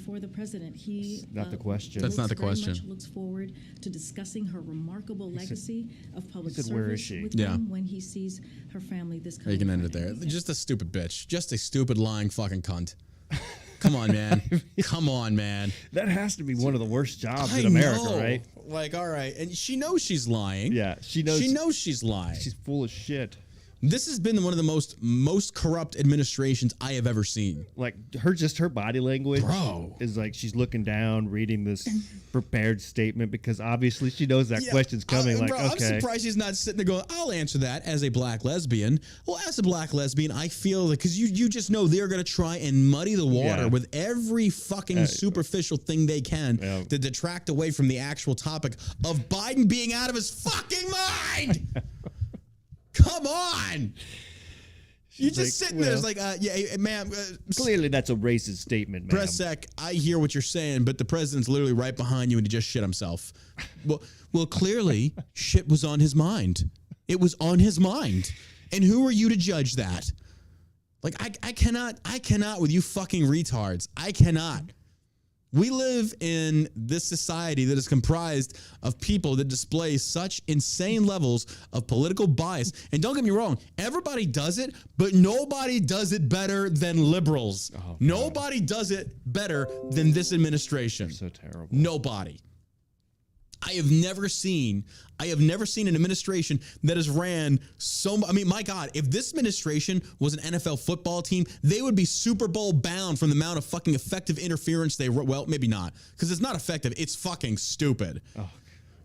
for the president. He not the question. That's not the question. Very much looks forward to discussing her remarkable legacy of public where is service she? with him when he sees her family this coming You can end it Friday. there. Just a stupid bitch. Just a stupid lying fucking cunt. Come on, man. Come on, man. That has to be one of the worst jobs in America, right? Like, all right. And she knows she's lying. Yeah, she knows. She knows she's lying. She's full of shit. This has been one of the most corrupt administrations I have ever seen. Like her body language, Bro, is like she's looking down, reading this prepared statement because obviously she knows that question's coming. Bro, I'm surprised she's not sitting there going, "I'll answer that as a black lesbian." Well, as a black lesbian, I feel that because you just know they're gonna try and muddy the water with every fucking superficial thing they can to detract away from the actual topic of Biden being out of his fucking mind. Come on. You're just sitting there. It's like, ma'am. Clearly, that's a racist statement, ma'am. Press sec, I hear what you're saying, but the president's literally right behind you and he just shit himself. Well, clearly, shit was on his mind. It was on his mind. And who are you to judge that? Like, I cannot with you fucking retards. I cannot. We live in this society that is comprised of people that display such insane levels of political bias. And don't get me wrong, everybody does it, but nobody does it better than liberals. Oh, nobody does it better than this administration. They're so terrible. Nobody. I have never seen an administration that has ran I mean, my God, if this administration was an NFL football team, they would be Super Bowl bound from the amount of fucking effective interference well, maybe not, because it's not effective. It's fucking stupid. Oh.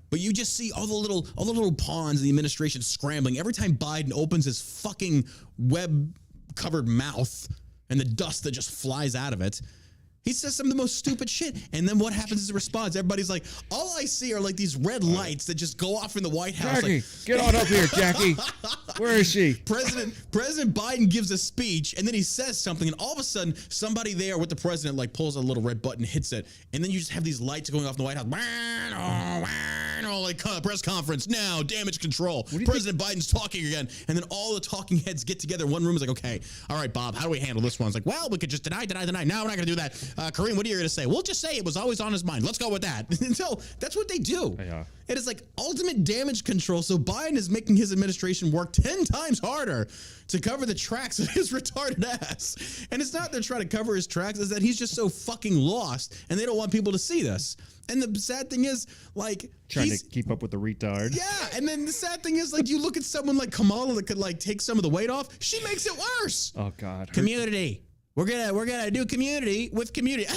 But you just see all the little pawns in the administration scrambling every time Biden opens his fucking web-covered mouth and the dust that just flies out of it. He says some of the most stupid shit. And then what happens as a response? Everybody's like, all I see are like these red lights that just go off in the White House. Jackie, like, get on up here, Jackie. Where is she? President Biden gives a speech and then he says something and all of a sudden somebody there with the president like pulls a little red button, hits it. And then you just have these lights going off in the White House. Like press conference now, damage control. President Biden's talking again. And then all the talking heads get together in one room. It's like, okay, all right, Bob, how do we handle this one? It's like, well, we could just deny. No, we're not going to do that. Kareem, what are you going to say? We'll just say it was always on his mind. Let's go with that. So that's what they do. Yeah. It is like ultimate damage control. So Biden is making his administration work 10 times harder to cover the tracks of his retarded ass. And it's not they're trying to cover his tracks, it's that he's just so fucking lost and they don't want people to see this. And the sad thing is, like, trying to keep up with the retard. Yeah, and then the sad thing is, like, you look at someone like Kamala that could like take some of the weight off. She makes it worse. Oh God. Community. We're gonna do community with community.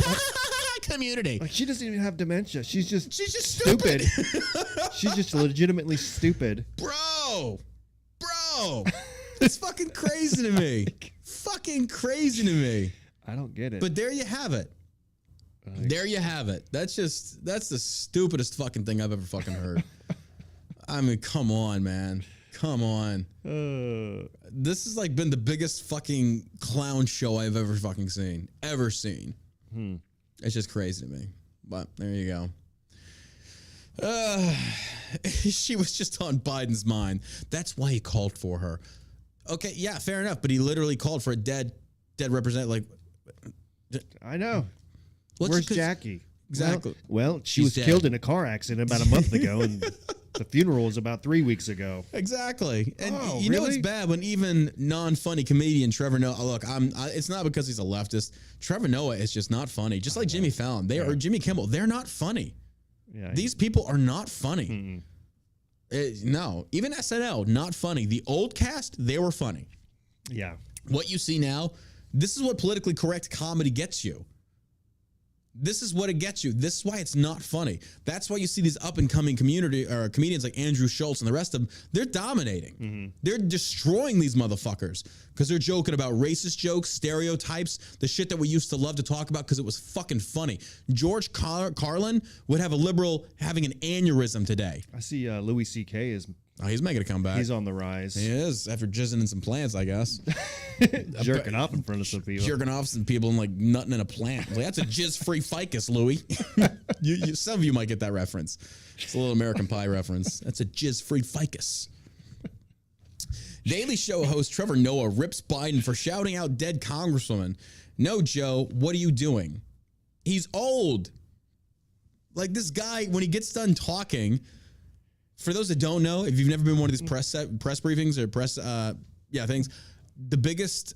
Community. Like she doesn't even have dementia. She's just stupid. She's just legitimately stupid. Bro. It's fucking crazy to me. Fucking crazy to me. I don't get it. But there you have it. There you have it. That's the stupidest fucking thing I've ever fucking heard. I mean, come on, man. Come on. This has like been the biggest fucking clown show I've ever fucking seen. It's just crazy to me. But there you go. She was just on Biden's mind. That's why he called for her. Okay, yeah, fair enough. But he literally called for a dead representative. Like, I know. Where's Jackie? Exactly. Well, she was killed in a car accident about a month ago, and the funeral was about 3 weeks ago. Exactly. And you know it's bad when even non-funny comedian Trevor Noah. Look, it's not because he's a leftist. Trevor Noah is just not funny. Just like Jimmy Fallon, or Jimmy Kimmel, they're not funny. Yeah, these people are not funny. No, even SNL, not funny. The old cast, they were funny. Yeah. What you see now, this is what politically correct comedy gets you. This is what it gets you. This is why it's not funny. That's why you see these up-and-coming comedians like Andrew Schultz and the rest of them. They're dominating. They're destroying these motherfuckers because they're joking about racist jokes, stereotypes, the shit that we used to love to talk about because it was fucking funny. George Carlin would have a liberal having an aneurysm today. I see Louis C.K. is... Oh, he's making a comeback. He's on the rise. He is, after jizzing in some plants, I guess. Jerking off in front of some people. Jerking off some people and like nutting in a plant. Like, that's a jizz-free ficus, Louis. Some of you might get that reference. It's a little American Pie reference. That's a jizz-free ficus. Daily Show host Trevor Noah rips Biden for shouting out dead congresswoman. No, Joe, what are you doing? He's old. Like this guy, when he gets done talking... For those that don't know, if you've never been one of these press briefings or press things, the biggest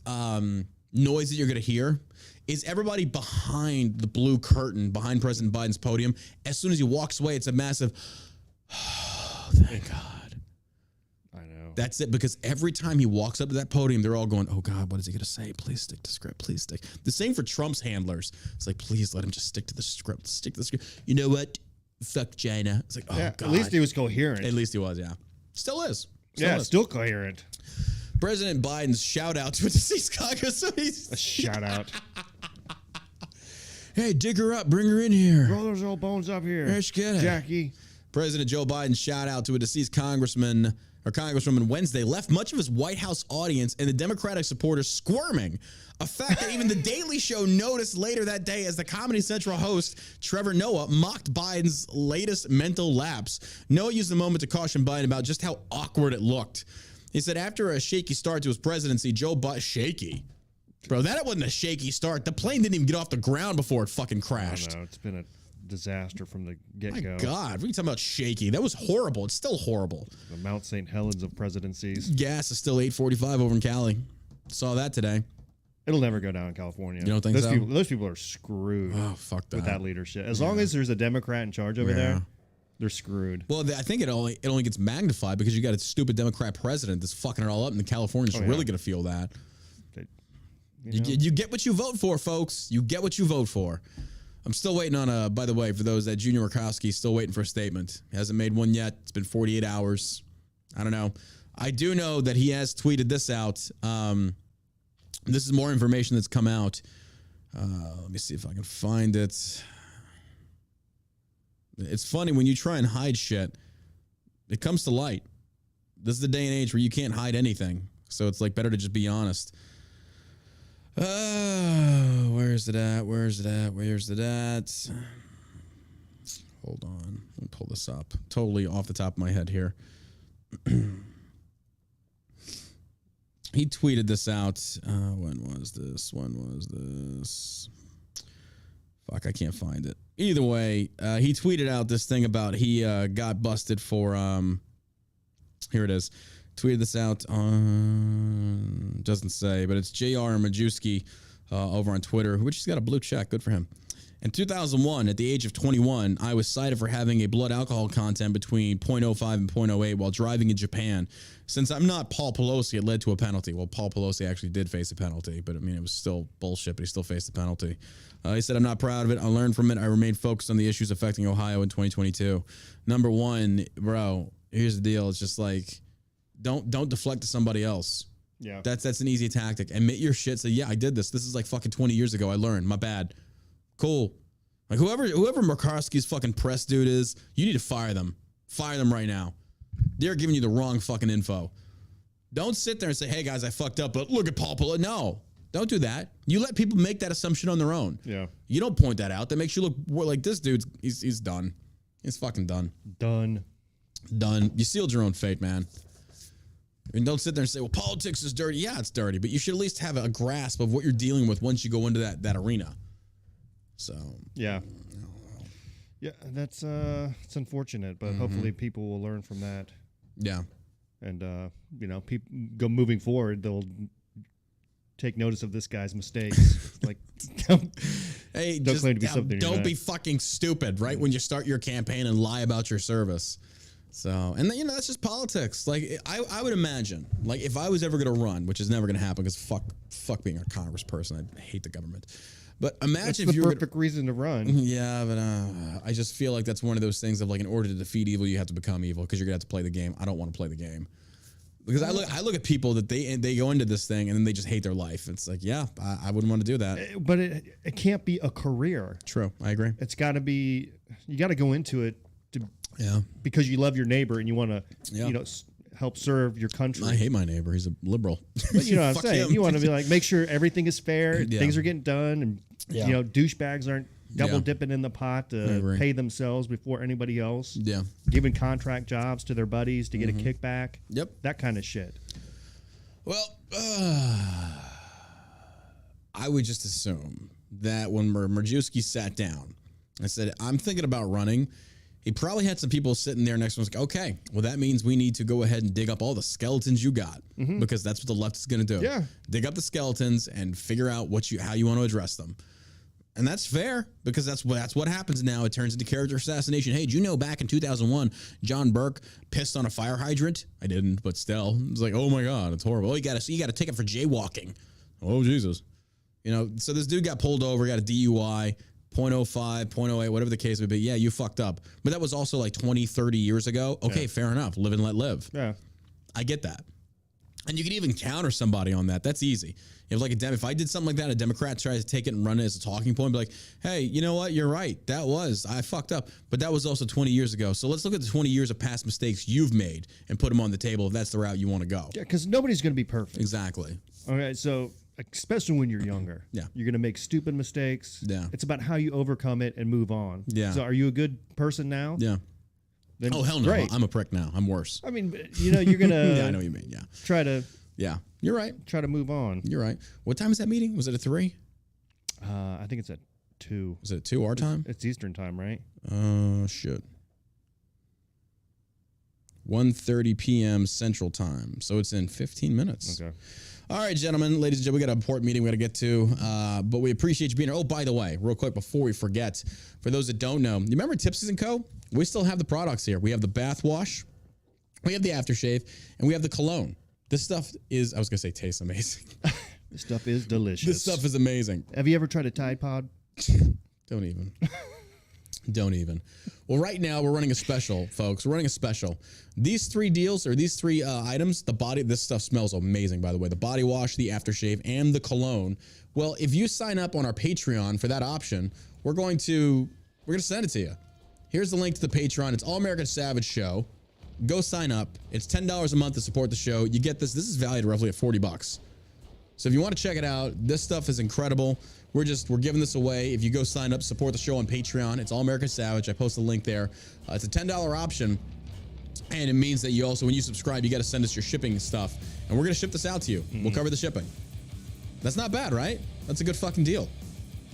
noise that you're going to hear is everybody behind the blue curtain, behind President Biden's podium. As soon as he walks away, it's a massive, oh, thank God. I know. That's it, because every time he walks up to that podium, they're all going, oh God, what is he going to say? Please stick to script. Please stick. The same for Trump's handlers. It's like, please let him just stick to the script. Stick to the script. You know what? Fuck China. It's like, oh God. At least he was coherent. At least he was, yeah. Still is. Still coherent. President Biden's shout out to a deceased congressman. A shout out. Hey, dig her up. Bring her in here. Roll those old bones up here. Let's get it. Jackie. President Joe Biden's shout out to a deceased congressman or congresswoman Wednesday left much of his White House audience and the Democratic supporters squirming. A fact that even The Daily Show noticed later that day as the Comedy Central host, Trevor Noah, mocked Biden's latest mental lapse. Noah used the moment to caution Biden about just how awkward it looked. He said after a shaky start to his presidency, Joe Biden... Shaky? Bro, that wasn't a shaky start. The plane didn't even get off the ground before it fucking crashed. I know. It's been a disaster from the get-go. My God, what are you talking about shaky? That was horrible. It's still horrible. The Mount St. Helens of presidencies. Gas is still $8.45 over in Cali. Saw that today. It'll never go down in California. You don't think so? Those people are screwed. Oh, fuck that. With that leadership. As long as there's a Democrat in charge over there, they're screwed. Well, I think it only gets magnified because you got a stupid Democrat president that's fucking it all up, and the Californians are really going to feel that. You get what you vote for, folks. You get what you vote for. I'm still waiting on by the way, for those that Junior Murkowski still waiting for a statement. He hasn't made one yet. It's been 48 hours. I don't know. I do know that he has tweeted this out. This is more information that's come out. Let me see if I can find it. It's funny when you try and hide shit, it comes to light. This is the day and age where you can't hide anything. So it's like better to just be honest. Where's it at? Where's it at? Where's it at? Hold on. Let me pull this up. Totally off the top of my head here. He tweeted this out. When was this? Fuck, I can't find it. Either way, he tweeted out this thing about he got busted for, here it is. Tweeted this out on, doesn't say, but it's J.R. Majewski over on Twitter, which he's got a blue check. Good for him. In 2001, at the age of 21, I was cited for having a blood alcohol content between 0.05 and 0.08 while driving in Japan. Since I'm not Paul Pelosi, it led to a penalty. Well, Paul Pelosi actually did face a penalty, but I mean, it was still bullshit, but he still faced the penalty. He said, I'm not proud of it. I learned from it. I remained focused on the issues affecting Ohio in 2022. Number one, bro, here's the deal. It's just like, don't deflect to somebody else. Yeah. That's an easy tactic. Admit your shit. Say, yeah, I did this. This is like fucking 20 years ago. I learned. My bad. Cool. Like whoever Murkowski's fucking press dude is, you need to fire them. Fire them right now. They're giving you the wrong fucking info. Don't sit there and say, hey guys, I fucked up, but look at Paul Pelosi. No, don't do that. You let people make that assumption on their own. Yeah. You don't point that out. That makes you look more like this dude's, he's done. He's fucking done. Done. You sealed your own fate, man. And don't sit there and say, well, politics is dirty. Yeah, it's dirty, but you should at least have a grasp of what you're dealing with once you go into that arena. So yeah, that's it's unfortunate, but hopefully people will learn from that. Yeah, and people go moving forward. They'll take notice of this guy's mistakes. Like, hey, don't claim to be something. Don't be fucking stupid, right? When you start your campaign and lie about your service. So, and then, that's just politics. Like, I would imagine, like, if I was ever going to run, which is never going to happen because fuck being a congressperson. I hate the government. But imagine if you were the perfect reason to run. Yeah, but I just feel like that's one of those things of like, in order to defeat evil, you have to become evil because you're gonna have to play the game. I don't want to play the game because I look at people that they go into this thing and then they just hate their life. It's like, yeah, I wouldn't want to do that. But it can't be a career. True, I agree. It's got to be. You got to go into it because you love your neighbor and you want to help serve your country. I hate my neighbor. He's a liberal. But you know what I'm saying? You want to be like, make sure everything is fair, things are getting done, and douchebags aren't double dipping in the pot to pay themselves before anybody else. Yeah. Giving contract jobs to their buddies to get a kickback. Yep. That kind of shit. Well, I would just assume that when Majewski sat down, I said, I'm thinking about running. He probably had some people sitting there next to him. Like, okay, well, that means we need to go ahead and dig up all the skeletons you got, because that's what the left is going to do. Yeah. Dig up the skeletons and figure out how you want to address them. And that's fair, because that's what happens now. It turns into character assassination. Hey, did you know back in 2001, John Burke pissed on a fire hydrant? I didn't, but still. It was like, oh my God, it's horrible. Oh, you got a ticket for jaywalking. Oh, Jesus. You know, so this dude got pulled over, got a DUI. 0.05, 0.08, whatever the case would be. Yeah, you fucked up. But that was also like 20, 30 years ago. Okay, fair enough. Live and let live. Yeah. I get that. And you can even counter somebody on that. That's easy. If I did something like that, a Democrat tries to take it and run it as a talking point, be like, hey, you know what? You're right. I fucked up. But that was also 20 years ago. So let's look at the 20 years of past mistakes you've made and put them on the table if that's the route you want to go. Yeah, because nobody's going to be perfect. Exactly. All right, so especially when you're younger. Yeah. You're going to make stupid mistakes. Yeah. It's about how you overcome it and move on. Yeah. So are you a good person now? Yeah. Then Oh, hell no. great. I'm a prick now. I'm worse. I mean, you're going to Yeah, I know what you mean. Yeah. try to You're right. move on. You're right. What time is that meeting? Was it at 3? I think it's at 2. Was it at 2 our time? It's Eastern time, right? Shit. 1:30 p.m. Central Time. So it's in 15 minutes. Okay. All right, gentlemen, ladies and gentlemen, we got an important meeting we got to get to, but we appreciate you being here. Oh, by the way, real quick before we forget, for those that don't know, you remember Tipsy & Co.? We still have the products here. We have the bath wash, we have the aftershave, and we have the cologne. This stuff is, I was going to say tastes amazing. This stuff is delicious. This stuff is amazing. Have you ever tried a Tide Pod? Don't even. Don't even. Well, right now we're running a special, folks. We're running a special. These 3 deals, or these 3 items, this stuff smells amazing, by the way. The body wash, the aftershave, and the cologne. Well, if you sign up on our Patreon for that option, we're going to send it to you. Here's the link to the Patreon. It's All American Savage Show. Go sign up. It's $10 a month to support the show. You get this. This is valued roughly at $40. So if you want to check it out, this stuff is incredible. We're giving this away. If you go sign up, support the show on Patreon. It's All American Savage. I post a link there. It's a $10 option. And it means that you also, when you subscribe, you got to send us your shipping stuff. And we're going to ship this out to you. We'll cover the shipping. That's not bad, right? That's a good fucking deal.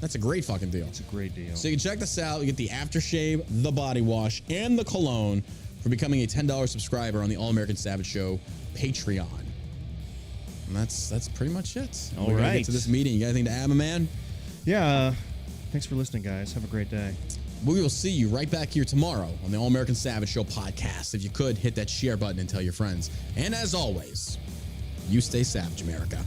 That's a great fucking deal. It's a great deal. So you can check this out. You get the aftershave, the body wash, and the cologne for becoming a $10 subscriber on the All American Savage Show Patreon. And that's pretty much it. All We're gonna right. get to this meeting. You got anything to add, my man? Yeah. Thanks for listening, guys. Have a great day. We will see you right back here tomorrow on the All American Savage Show podcast. If you could, hit that share button and tell your friends. And as always, you stay savage, America.